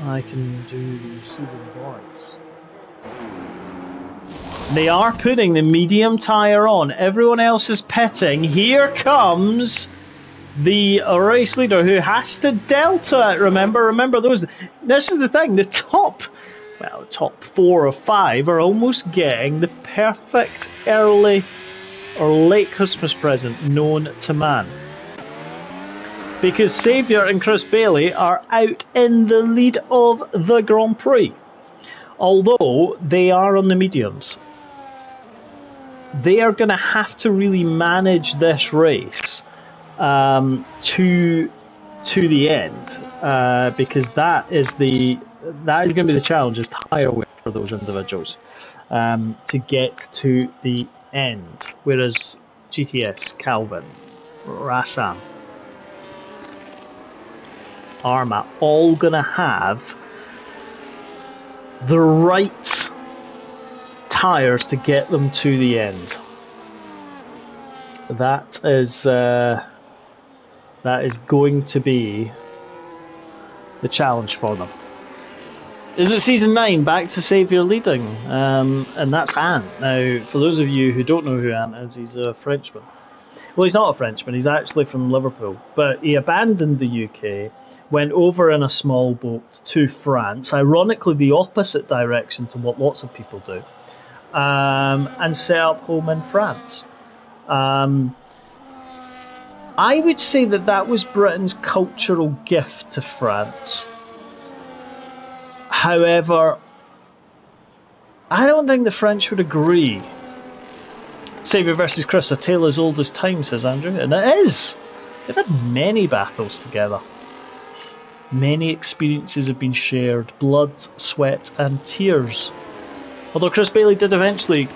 I can do the soothing voice. They are putting the medium tyre on. Everyone else is pitting. Here comes the race leader who has to delta it. Remember those. This is the thing. The top 4 or 5 are almost getting the perfect early or late Christmas present known to man. Because Saviour and Chris Bailey are out in the lead of the Grand Prix. Although they are on the mediums. They are going to have to really manage this race to the end. Because that is going to be the challenge, is tyre weight for those individuals to get to the end. Whereas GTS, Calvin, Rassam, Arma, all going to have the right tyres to get them to the end. That is going to be the challenge for them. Is it season 9 back to Saviour leading? And that's Ant. Now, for those of you who don't know who Ant is, he's a Frenchman. Well, he's not a Frenchman, he's actually from Liverpool. But he abandoned the UK, went over in a small boat to France, ironically the opposite direction to what lots of people do, and set up home in France. I would say that was Britain's cultural gift to France. However, I don't think the French would agree. Saviour versus Chris, a tale as old as time, says Andrew, and it is. They've had many battles together. Many experiences have been shared, blood, sweat and tears. Although Chris Bailey did eventually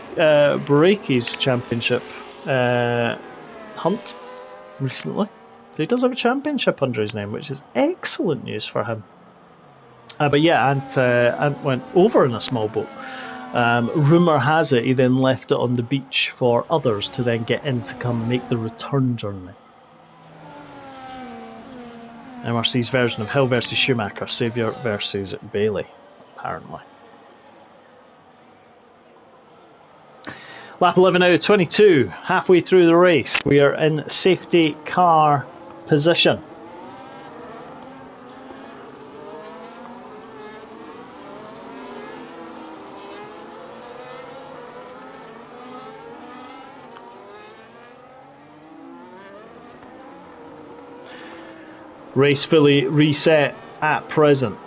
break his championship hunt recently. So he does have a championship under his name, which is excellent news for him. But yeah, Ant went over in a small boat. Rumour has it he then left it on the beach for others to then get in to come make the return journey. MRC's version of Hill versus Schumacher, Saviour versus Bailey, apparently. Lap 11 out of 22, halfway through the race. We are in safety car position. Race fully reset at present.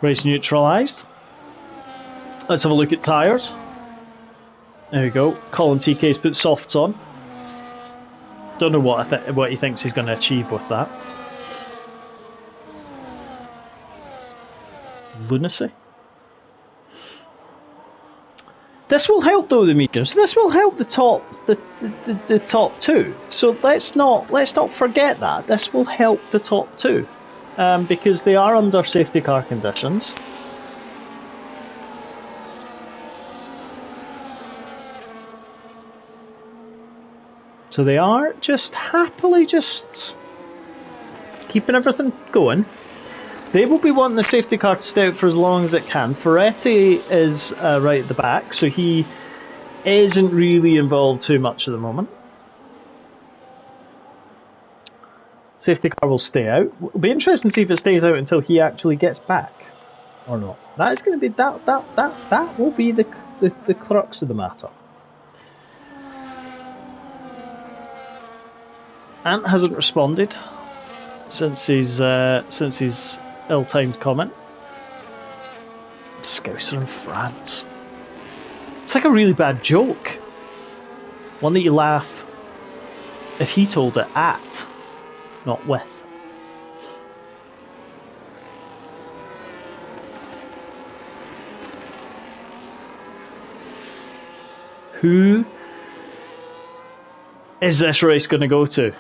Race neutralised. Let's have a look at tyres. There we go. Colin TK's put softs on. Don't know what he thinks he's going to achieve with that. Lunacy. This will help though the meters. This will help the top two. So let's not forget that. This will help the top two. Because they are under safety car conditions. So they are just happily just keeping everything going. They will be wanting the safety car to stay out for as long as it can. Ferretti is right at the back, so he isn't really involved too much at the moment. Safety car will stay out. It'll be interesting to see if it stays out until he actually gets back or not. That is going to be that will be the crux of the matter. Ant hasn't responded since his ill-timed comment. Scouser in France. It's like a really bad joke. One that you laugh if he told it at. Not with. Who is this race going to go to?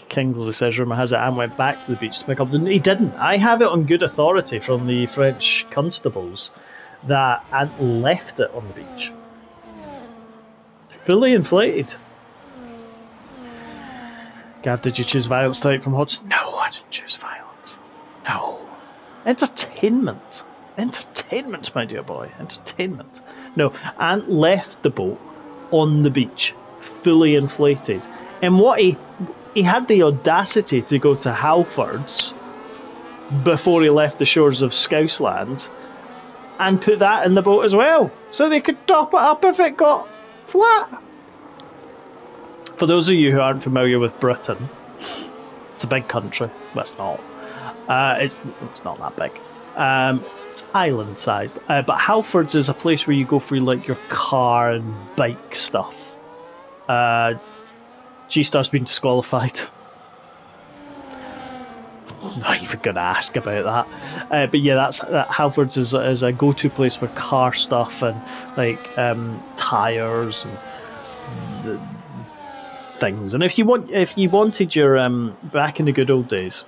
Kingsley says rumour has it Anne went back to the beach to pick up. He didn't. I have it on good authority from the French constables that Anne left it on the beach. Fully inflated. Gav, did you choose violence tonight from Hodgson? No, I didn't choose violence. No. Entertainment. Entertainment, my dear boy. Entertainment. No, Ant left the boat on the beach, fully inflated. And what he had the audacity to go to Halfords before he left the shores of Scousland and put that in the boat as well, so they could top it up if it got flat. For those of you who aren't familiar with Britain, it's a big country. Well, it's not. It's not that big. It's island-sized. But Halfords is a place where you go for like your car and bike stuff. G-Star's been disqualified. I'm not even going to ask about that. But yeah, Halfords is a go-to place for car stuff and like tyres and things. And if you wanted your back in the good old days,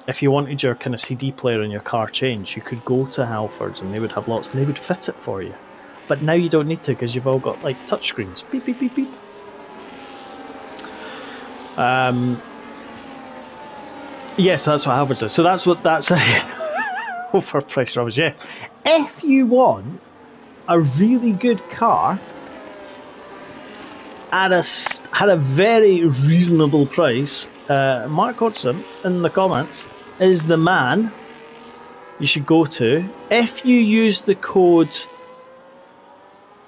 if you wanted your kind of CD player in your car changed, you could go to Halfords and they would have lots and they would fit it for you. But now you don't need to because you've all got like touchscreens. Beep beep beep beep. Yes, that's what Halfords is. So that's overpriced rubbish. Yeah. If you want a really good car at a very reasonable price, Mark Hodgson in the comments is the man you should go to. If you use the code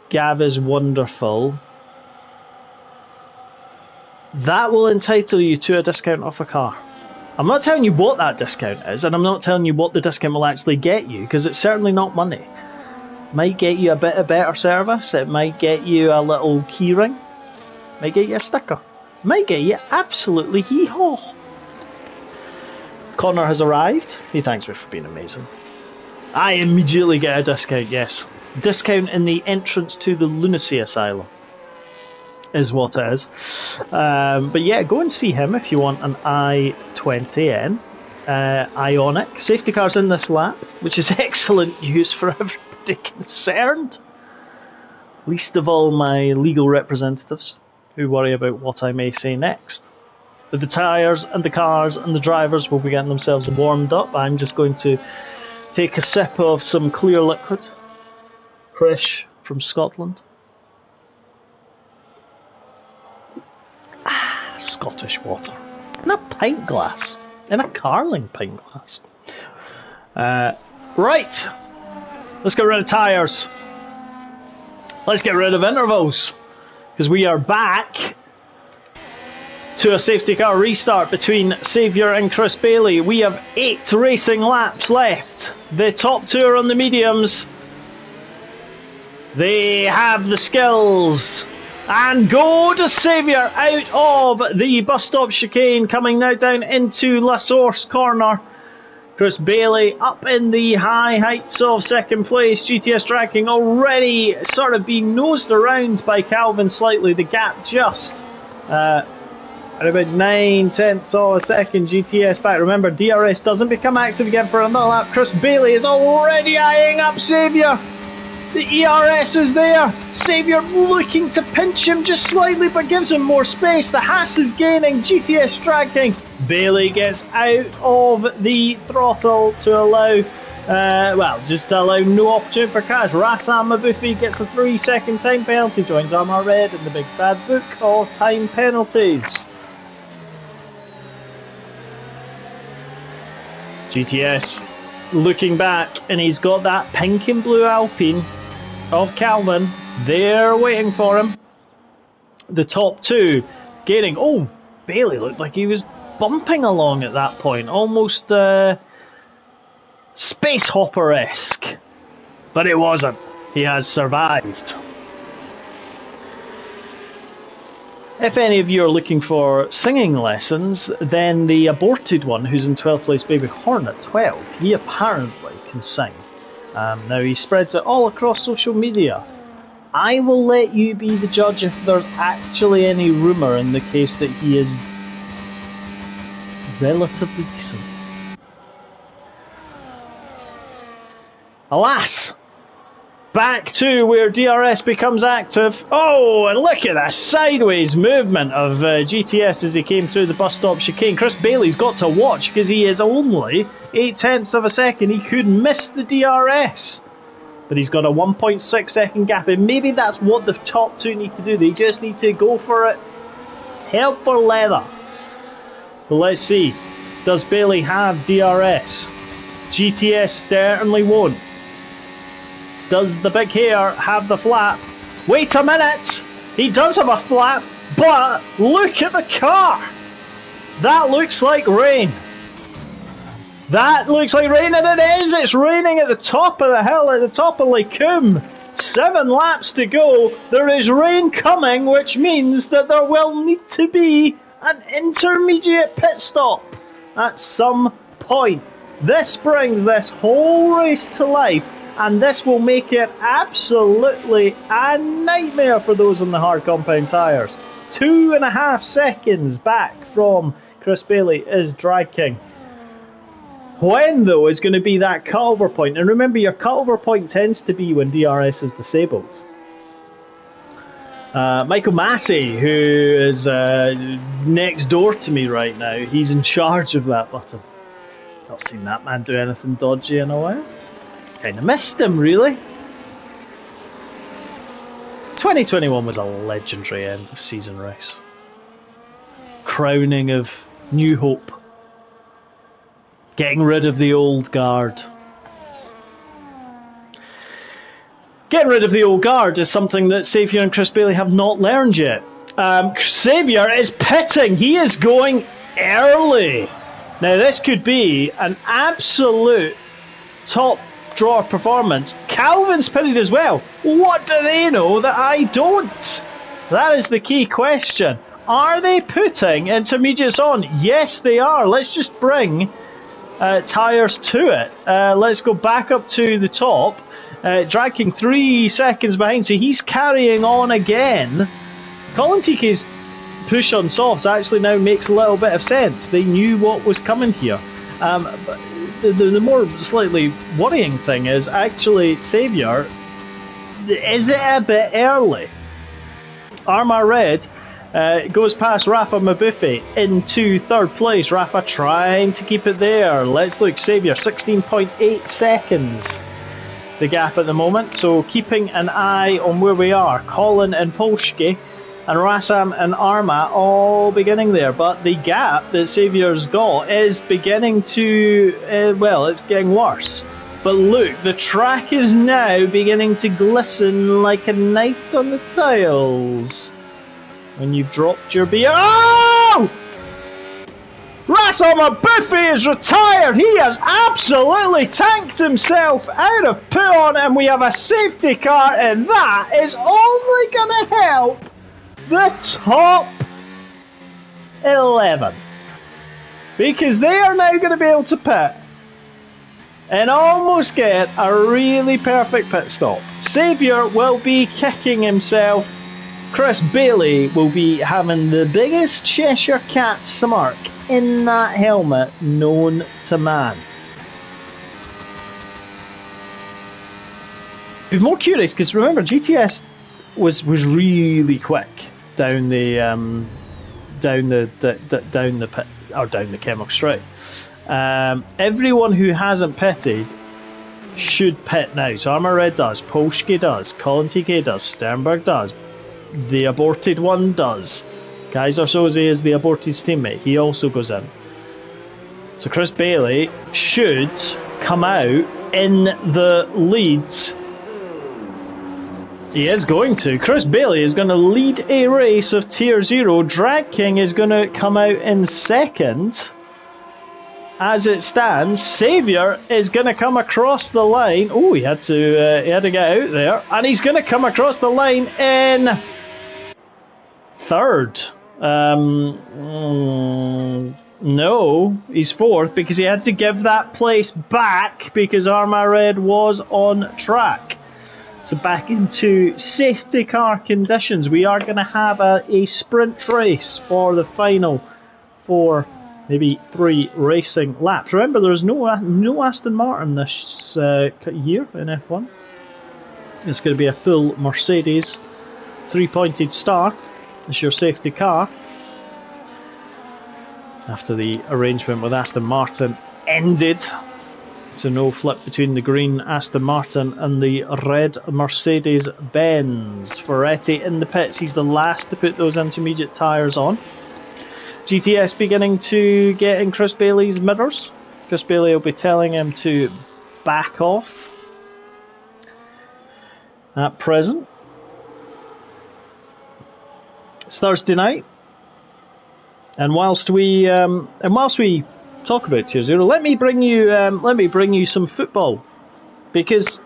Gav is wonderful, that will entitle you to a discount off a car. I'm not telling you what that discount is, and I'm not telling you what the discount will actually get you, because it's certainly not money. It might get you a bit of better service, it might get you a little keyring, might get you a sticker, might get you absolutely hee-haw. Connor has arrived. He thanks me for being amazing. I immediately get a discount, yes. Discount in the entrance to the Lunacy Asylum is what it is. But yeah, go and see him if you want an i20N Ionic. Safety car's in this lap, which is excellent news for everybody concerned. Least of all my legal representatives, who worry about what I may say next. But the tyres and the cars and the drivers will be getting themselves warmed up. I'm just going to take a sip of some clear liquid, fresh from Scotland. Scottish water in a pint glass. in a carling pint glass. Right, let's get rid of tyres. Let's get rid of intervals, because we are back to a safety car restart between Saviour and Chris Bailey. We have 8 racing laps left. The top 2 are on the mediums. They have the skills. And go to Saviour out of the bus stop chicane, coming now down into La Source corner. Chris Bailey up in the high heights of second place. GTS Tracking already sort of being nosed around by Calvin slightly. The gap just at about 9/10 of a second. GTS back. Remember, DRS doesn't become active again for another lap. Chris Bailey is already eyeing up Saviour. The ERS is there. Saviour looking to pinch him just slightly, but gives him more space. The Haas is gaining. GTS Tracking. Bailey gets out of the throttle to allow, just to allow no opportunity for crash. Rassam Mabufi gets the 3-second time penalty, joins Armour Red in the Big Bad Book of time penalties. GTS looking back, and he's got that pink and blue Alpine of Calvin there waiting for him. The top 2 gaining. Oh, Bailey looked like he was bumping along at that point, almost space hopper-esque, but it wasn't. He has survived. If any of you are looking for singing lessons, then the aborted one, who's in 12th place, Baby Hornet 12, he apparently can sing. Now he spreads it all across social media. I will let you be the judge if there's actually any rumour in the case that he is relatively decent. Alas, back to where DRS becomes active. Oh, and look at that sideways movement of GTS as he came through the bus stop chicane. Chris Bailey's got to watch, because he is only 0.8 of a second. He could miss the DRS, but he's got a 1.6 second gap, and maybe that's what the top 2 need to do. They just need to go for it, hell for leather. But let's see, does Bailey have DRS? GTS certainly won't. Does the big hair have the flap? Wait a minute! He does have a flap, but look at the car! That looks like rain. That looks like rain, and it is! It's raining at the top of the hill, at the top of Lake Coombe. 7 laps to go. There is rain coming, which means that there will need to be an intermediate pit stop at some point. This brings this whole race to life, and this will make it absolutely a nightmare for those on the hard compound tyres. 2.5 seconds back from Chris Bailey is Drag King. When, though, is going to be that cutover point? And remember, your cutover point tends to be when DRS is disabled. Michael Massey, who is next door to me right now, he's in charge of that button. Not seen that man do anything dodgy in a while. Kind of missed him, really. 2021 was a legendary end of season race. Crowning of new hope. Getting rid of the old guard. Getting rid of the old guard is something that Saviour and Chris Bailey have not learned yet. Saviour is pitting. He is going early. Now this could be an absolute top drawer performance. Calvin's pitted as well. What do they know that I don't? That is the key question. Are they putting intermediates on? Yes, they are. Let's just bring tyres to it. Let's go back up to the top. Drag King 3 seconds behind, so he's carrying on again. Colin TK's push on softs actually now makes a little bit of sense. They knew what was coming here. But the more slightly worrying thing is actually Saviour, is it a bit early? Armour Red goes past Rafa Mabufi into 3rd place. Rafa trying to keep it there. Let's look, Saviour 16.8 seconds the gap at the moment, so keeping an eye on where we are. Colin and Polsky and Rassam and Armagh all beginning there. But the gap that Saviour's got is beginning to, well, it's getting worse. But look, the track is now beginning to glisten like a knight on the tiles. When you've dropped your beer. Oh! Rassam Buffy is retired. He has absolutely tanked himself out of put-on, and we have a safety car, and that is only going to help the top 11. Because they are now going to be able to pit and almost get a really perfect pit stop. Saviour will be kicking himself. Chris Bailey will be having the biggest Cheshire Cat smirk in that helmet known to man. Be more curious because remember GTS was really quick down the pit or down the Kenmore Straight. Everyone who hasn't pitted should pit now. So Armour Red does, Polsky does, Colin TK does, Sternberg does, the aborted one does. Kaiser Soze is the aborted teammate. He also goes in. So Chris Bailey should come out in the lead. He is going to. Chris Bailey is going to lead a race of Tier 0. Drag King is going to come out in second. As it stands, Saviour is going to come across the line. Oh, he had to get out there. And he's going to come across the line in third. No, he's fourth because he had to give that place back because Armagh Red was on track. So back into safety car conditions. We are going to have a sprint race for the final 4, maybe 3 racing laps. Remember, there's no Aston Martin this year in F1. It's going to be a full Mercedes 3-pointed star. It's your safety car. After the arrangement with Aston Martin ended, so no flip between the green Aston Martin and the red Mercedes-Benz. Ferretti in the pits. He's the last to put those intermediate tyres on. GTS beginning to get in Chris Bailey's mirrors. Chris Bailey will be telling him to back off at present. It's Thursday night, and whilst we talk about Tier 0, let me bring you some football, because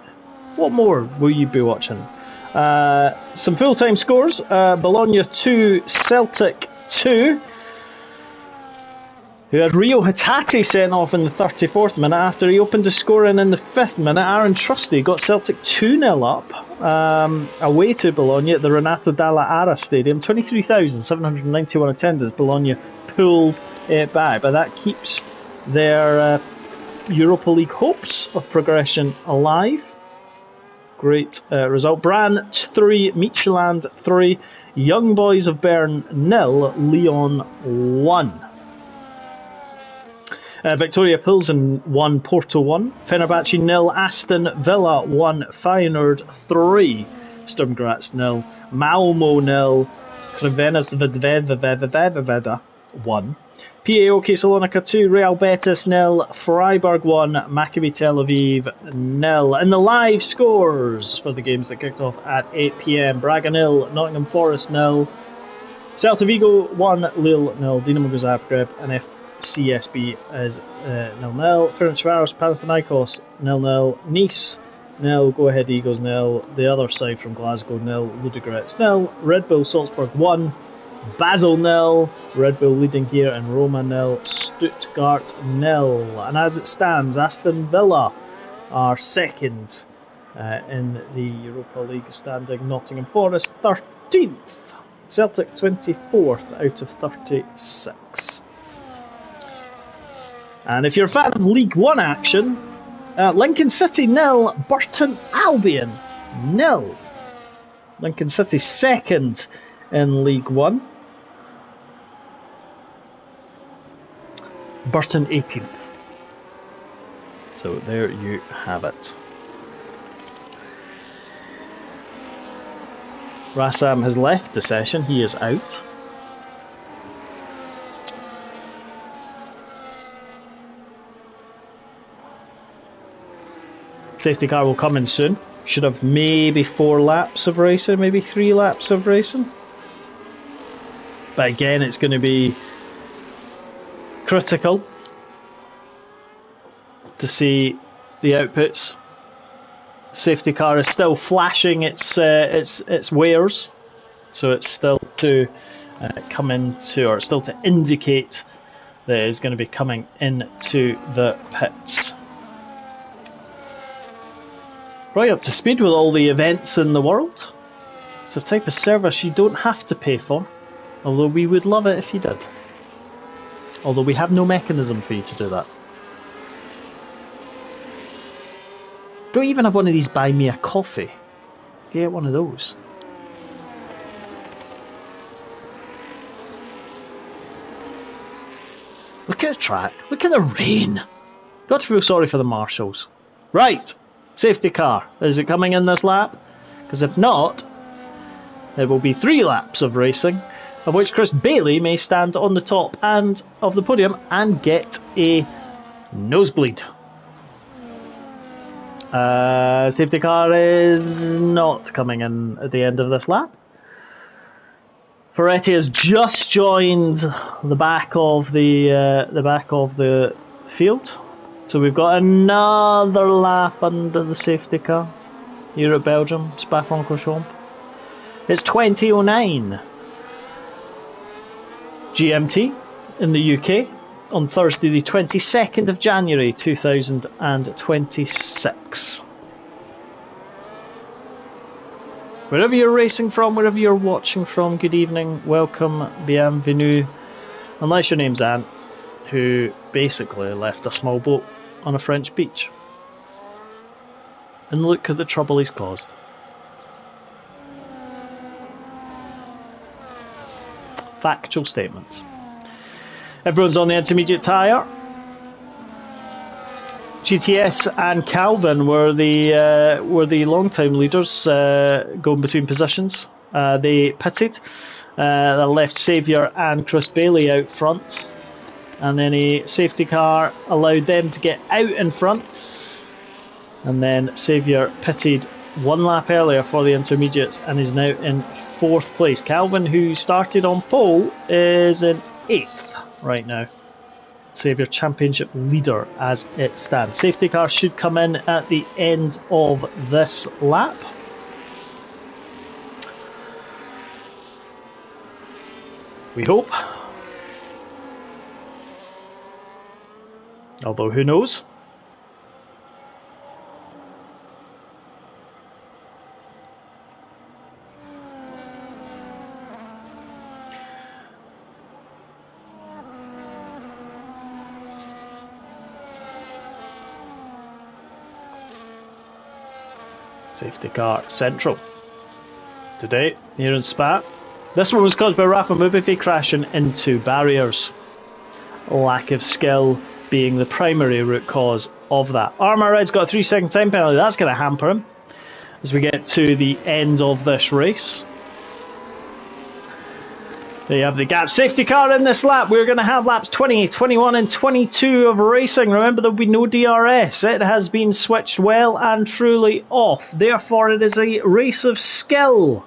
what more will you be watching? Some full-time scores: Bologna 2, Celtic 2. Who had Rio Hatate sent off in the 34th minute after he opened the scoring in the 5th minute. Aaron Trusty got Celtic 2-0 up away to Bologna at the Renato Dalla Ara Stadium. 23,791 attendance. Bologna pulled it back, but that keeps their Europa League hopes of progression alive. Great result. Bran 3, Midtjylland 3, Young Boys of Bern 0, Lyon 1. Victoria Pilsen 1, Porto 1, Fenerbahce 0, Aston Villa 1, Feyenoord 3, Sturm Graz 0, Malmo 0, Crevena 1, PAOK Salonika 2, Real Betis 0, Freiburg 1, Maccabi Tel Aviv 0. And the live scores for the games that kicked off at 8 PM: Braga 0, Nottingham Forest 0, Celta Vigo 1, Lille 0, Dinamo Zagreb and CSB is 0-0. Ferencváros Panathinaikos 0-0. Nice 0. Go Ahead Eagles 0. The other side from Glasgow 0. Ludogorets 0. Red Bull Salzburg 1. Basel 0. Red Bull leading here, and Roma 0. Stuttgart 0. And as it stands, Aston Villa are second in the Europa League standing. Nottingham Forest 13th. Celtic 24th out of 36. And if you're a fan of League One action, Lincoln City 0, Burton Albion 0. Lincoln City second in League One. Burton 18th. So there you have it. Rassam has left the session, he is out. Safety car will come in soon. Should have maybe 4 laps of racing, maybe 3 laps of racing. But again, it's going to be critical to see the outputs. Safety car is still flashing its wares, so it's still to come into, or still to indicate that it's going to be coming into the pits. Right up to speed with all the events in the world. It's a type of service you don't have to pay for, although we would love it if you did. Although we have no mechanism for you to do that. Don't even have one of these buy me a coffee. Get one of those. Look at the track. Look at the rain. Got to feel sorry for the marshals. Right. Safety car. Is it coming in this lap? Because if not, there will be 3 laps of racing, of which Chris Bailey may stand on the top and of the podium and get a nosebleed. Safety car is not coming in at the end of this lap. Ferretti has just joined the back of the field, so we've got another lap under the safety car here at Belgium, Spa-Francorchamps. It's 20:09 GMT in the UK on Thursday the 22nd of January 2026. Wherever you're racing from, wherever you're watching from, good evening, welcome, bienvenue, unless your name's Ant, who basically left a small boat on a French beach. And look at the trouble he's caused. Factual statements. Everyone's on the intermediate tyre. GTS and Calvin were the long-time leaders going between positions. They pitted. They left Saviour and Chris Bailey out front. And then a safety car allowed them to get out in front. And then Saviour pitted 1 lap earlier for the intermediates and is now in 4th place. Calvin, who started on pole, is in 8th right now. Saviour Championship leader as it stands. Safety car should come in at the end of this lap. We hope. Although who knows? Safety car central. Today, here in Spa. This one was caused by Rafa Mubifi crashing into barriers. Lack of skill being the primary root cause of that. Armour Red's got a 3-second time penalty. That's going to hamper him as we get to the end of this race. There you have the gap. Safety car in this lap. We're going to have laps 20, 21 and 22 of racing. Remember, there will be no DRS. It has been switched well and truly off. Therefore, it is a race of skill.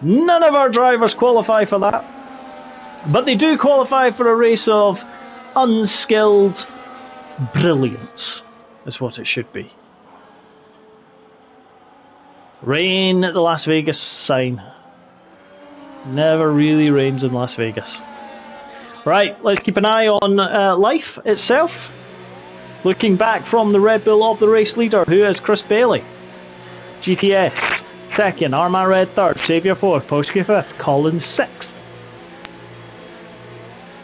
None of our drivers qualify for that. But they do qualify for a race of unskilled brilliance. Is what it should be. Rain at the Las Vegas sign. Never really rains in Las Vegas. Right, let's keep an eye on life itself. Looking back from the Red Bull of the race leader, who is Chris Bailey. GTS, second. Armour Red, third. Saviour, fourth. Poshke, fifth. Collins, sixth.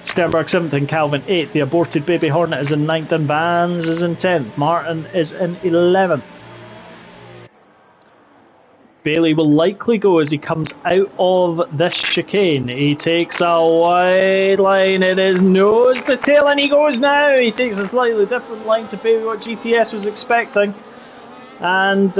Sternberg, seventh. And Calvin, eighth. The aborted Baby Hornet is in ninth. And Vans is in 10th. Martin is in 11th. Bailey will likely go as he comes out of this chicane. He takes a wide line. It is nose to tail and he goes now. He takes a slightly different line to maybe what GTS was expecting. And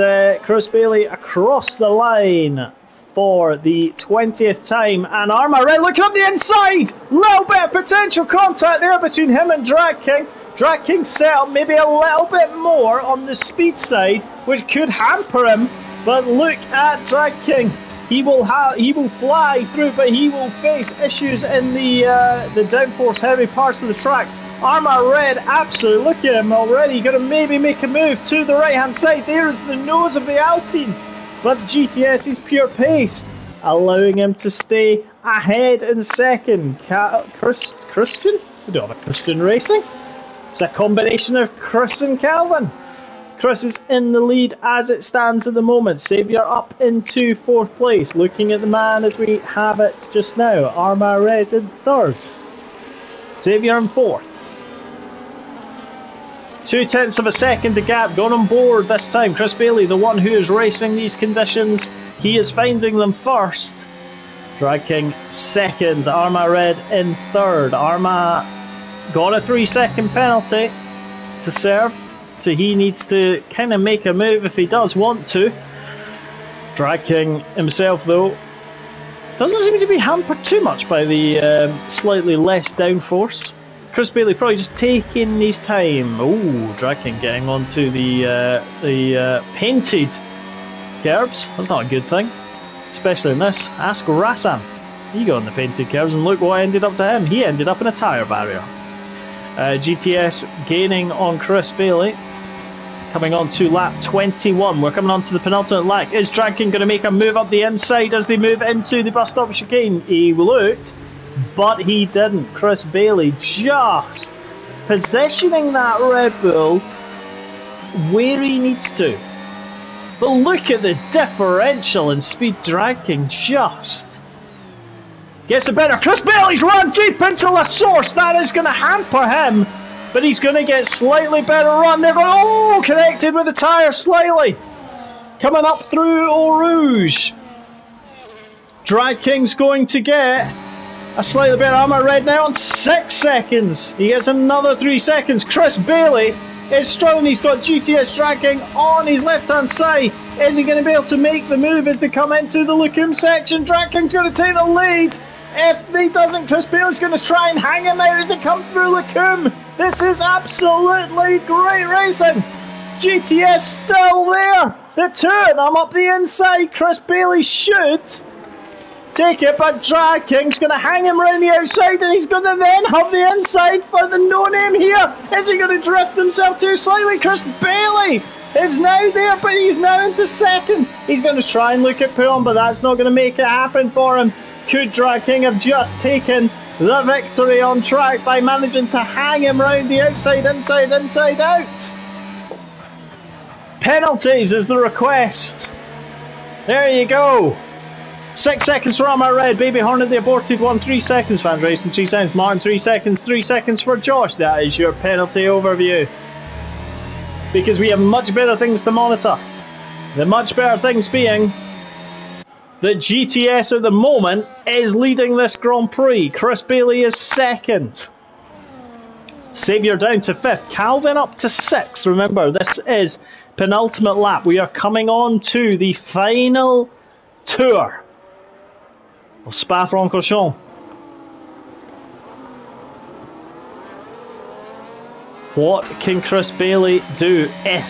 Chris Bailey across the line for the 20th time. And Armour Red looking up the inside. Little bit of potential contact there between him and Drag King. Drag King set up maybe a little bit more on the speed side, which could hamper him. But look at Drag King. He will fly through, but he will face issues in the downforce heavy parts of the track. Armour Red, absolutely, look at him already. Going to maybe make a move to the right hand side. There's the nose of the Alpine. But GTS is pure pace, allowing him to stay ahead in second. Christian? We don't have a Christian Racing. It's a combination of Chris and Calvin. Chris is in the lead as it stands at the moment. Saviour up into 4th place. Looking at the man as we have it just now. Armour Red in 3rd. Saviour in 4th. 0.2 of a second the gap, gone on board this time. Chris Bailey, the one who is racing these conditions, he is finding them first. Drag King 2nd, Armour Red in 3rd. Armour got a 3-second penalty to serve, so he needs to kind of make a move if he does want to. Drag King himself, though, doesn't seem to be hampered too much by the slightly less downforce. Chris Bailey probably just taking his time. Oh, Drag King getting onto the painted curbs. That's not a good thing, especially in this. Ask Rassan. He got on the painted curbs and look what ended up to him. He ended up in a tyre barrier. GTS gaining on Chris Bailey. Coming on to lap 21. We're coming on to the penultimate lap. Is Drag King going to make a move up the inside as they move into the bus stop chicane? He looked, but he didn't. Chris Bailey just positioning that Red Bull where he needs to. But look at the differential in speed. Drag King just gets a better. Chris Bailey's run deep into La Source. That is going to hamper him, but he's going to get slightly better run. They're going, oh, connected with the tyre slightly. Coming up through Eau Rouge. Drag King's going to get a slightly better. Armour Red now on 6 seconds. He gets another 3 seconds. Chris Bailey is struggling. He's got GTS Drag King on his left hand side. Is he going to be able to make the move as they come into the Lacombe section? Drag King's going to take the lead. If he doesn't, Chris Bailey's going to try and hang him out as they come through Lacombe. This is absolutely great racing. GTS still there. The two of them up the inside. Chris Bailey should take it, but Drag King's going to hang him around the outside, and he's going to then have the inside for the no-name here. Is he going to drift himself too slightly? Chris Bailey is now there, but he's now into second. He's going to try and look at pull-on, but that's not going to make it happen for him. Could Drag King have just taken the victory on track by managing to hang him round the outside, inside, inside out? Penalties is the request. There you go. 6 seconds for Armour Red. Baby Hornet, the aborted one. 3 seconds. Fans Racing, 3 seconds. Martin, 3 seconds. 3 seconds for Josh. That is your penalty overview. Because we have much better things to monitor. The much better things being that GTS at the moment is leading this Grand Prix. Chris Bailey is second. Saviour down to 5th. Calvin up to 6th. Remember, this is penultimate lap. We are coming on to the final tour of Spa-Francorchamps. What can Chris Bailey do, if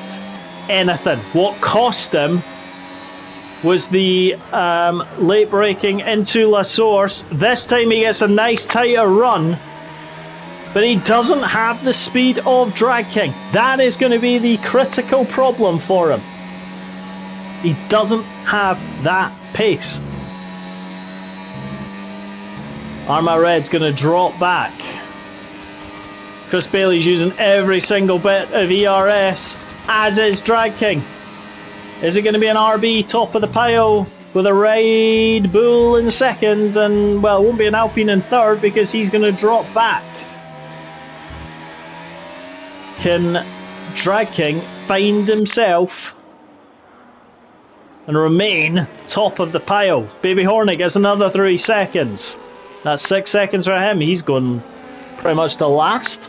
anything? What cost him was the late braking into La Source. This time he gets a nice tighter run, but he doesn't have the speed of Drag King. That is going to be the critical problem for him. He doesn't have that pace. Armour Red's going to drop back. Chris Bailey's using every single bit of ERS, as is Drag King. Is it going to be an RB top of the pile with a Red Bull in second, and, well, it won't be an Alpine in third because he's going to drop back? Can Drag King find himself and remain top of the pile? Baby Hornet gets another 3 seconds. That's 6 seconds for him. He's going pretty much to last.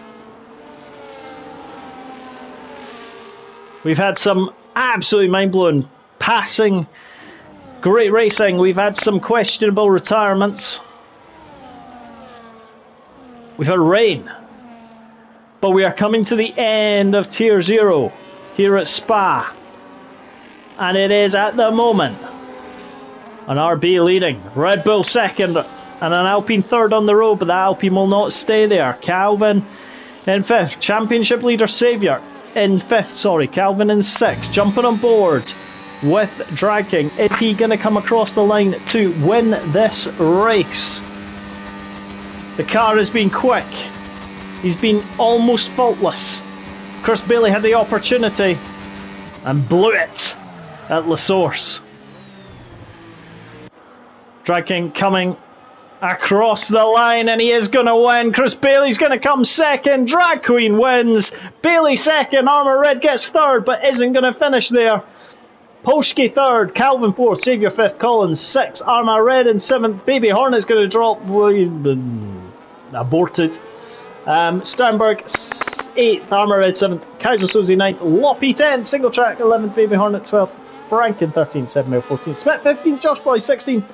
We've had some absolutely mind-blowing passing. Great racing. We've had some questionable retirements. We've had rain. But we are coming to the end of Tier 0 here at Spa. And it is at the moment an RB leading, Red Bull second, and an Alpine third on the road, but the Alpine will not stay there. Calvin in fifth, championship leader Saviour in fifth, Calvin in sixth, jumping on board with Drag King. Is he going to come across the line to win this race? The car has been quick. He's been almost faultless. Chris Bailey had the opportunity and blew it at La Source. Drag King coming across the line, and he is going to win. Chris Bailey's going to come second. Drag Queen wins. Bailey second. Armour Red gets third, but isn't going to finish there. Polsky third. Calvin fourth. Saviour fifth. Collins sixth. Armour Red in seventh. Baby Hornet's going to drop. Aborted. Sternberg 8th, Armour Red 7th, Kaiser Soze 9th, Loppy 10th, Single Track 11th, Baby Hornet 12th, Franken 13th, 7 Mile 14th, Smith 15th, Josh Boy 16th.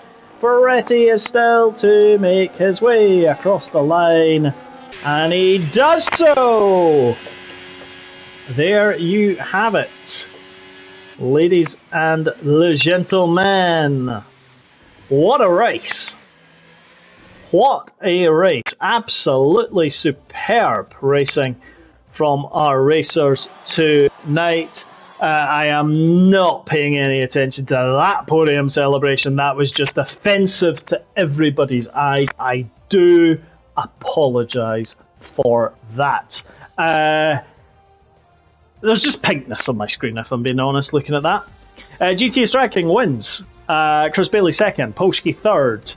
Ferretti is still to make his way across the line, and he does so! There you have it, ladies and gentlemen. What a race! What a race. Absolutely superb racing from our racers tonight. I am not paying any attention to that podium celebration. That was just offensive to everybody's eyes. I do apologise for that. There's just pinkness on my screen, if I'm being honest, looking at that. GT Striking wins. Chris Bailey second. Polsky third.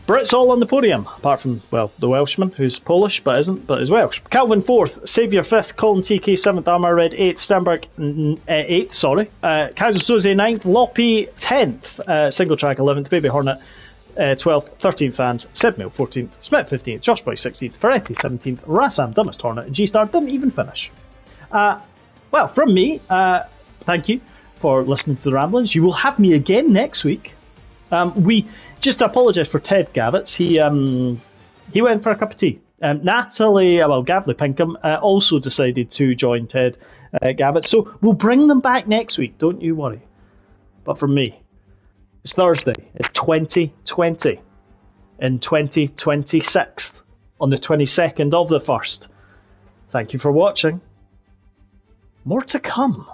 Brits all on the podium, apart from, well, the Welshman, who's Polish, but isn't, but is Welsh. Calvin 4th, Saviour 5th, Colin TK 7th, Armour Red 8th, Sternberg 8th, Kaiser Soze 9th, Loppy 10th, Single Track 11th, Baby Hornet 12th, 13th Fans, 7 Mil 14th, Smith 15th, Josh Boy 16th, Ferretti 17th, Rassam, Dumbest Hornet, and G-Star didn't even finish. Well, from me, thank you for listening to the Ramblings. You will have me again next week. We just apologise for Ted Gavitz. He went for a cup of tea. Gavley Pinkham also decided to join Ted Gavitz. So we'll bring them back next week. Don't you worry. But from me, it's Thursday. It's 2020 in 2026 on the 22nd of the 1st. Thank you for watching. More to come.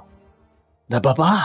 Now, bye-bye.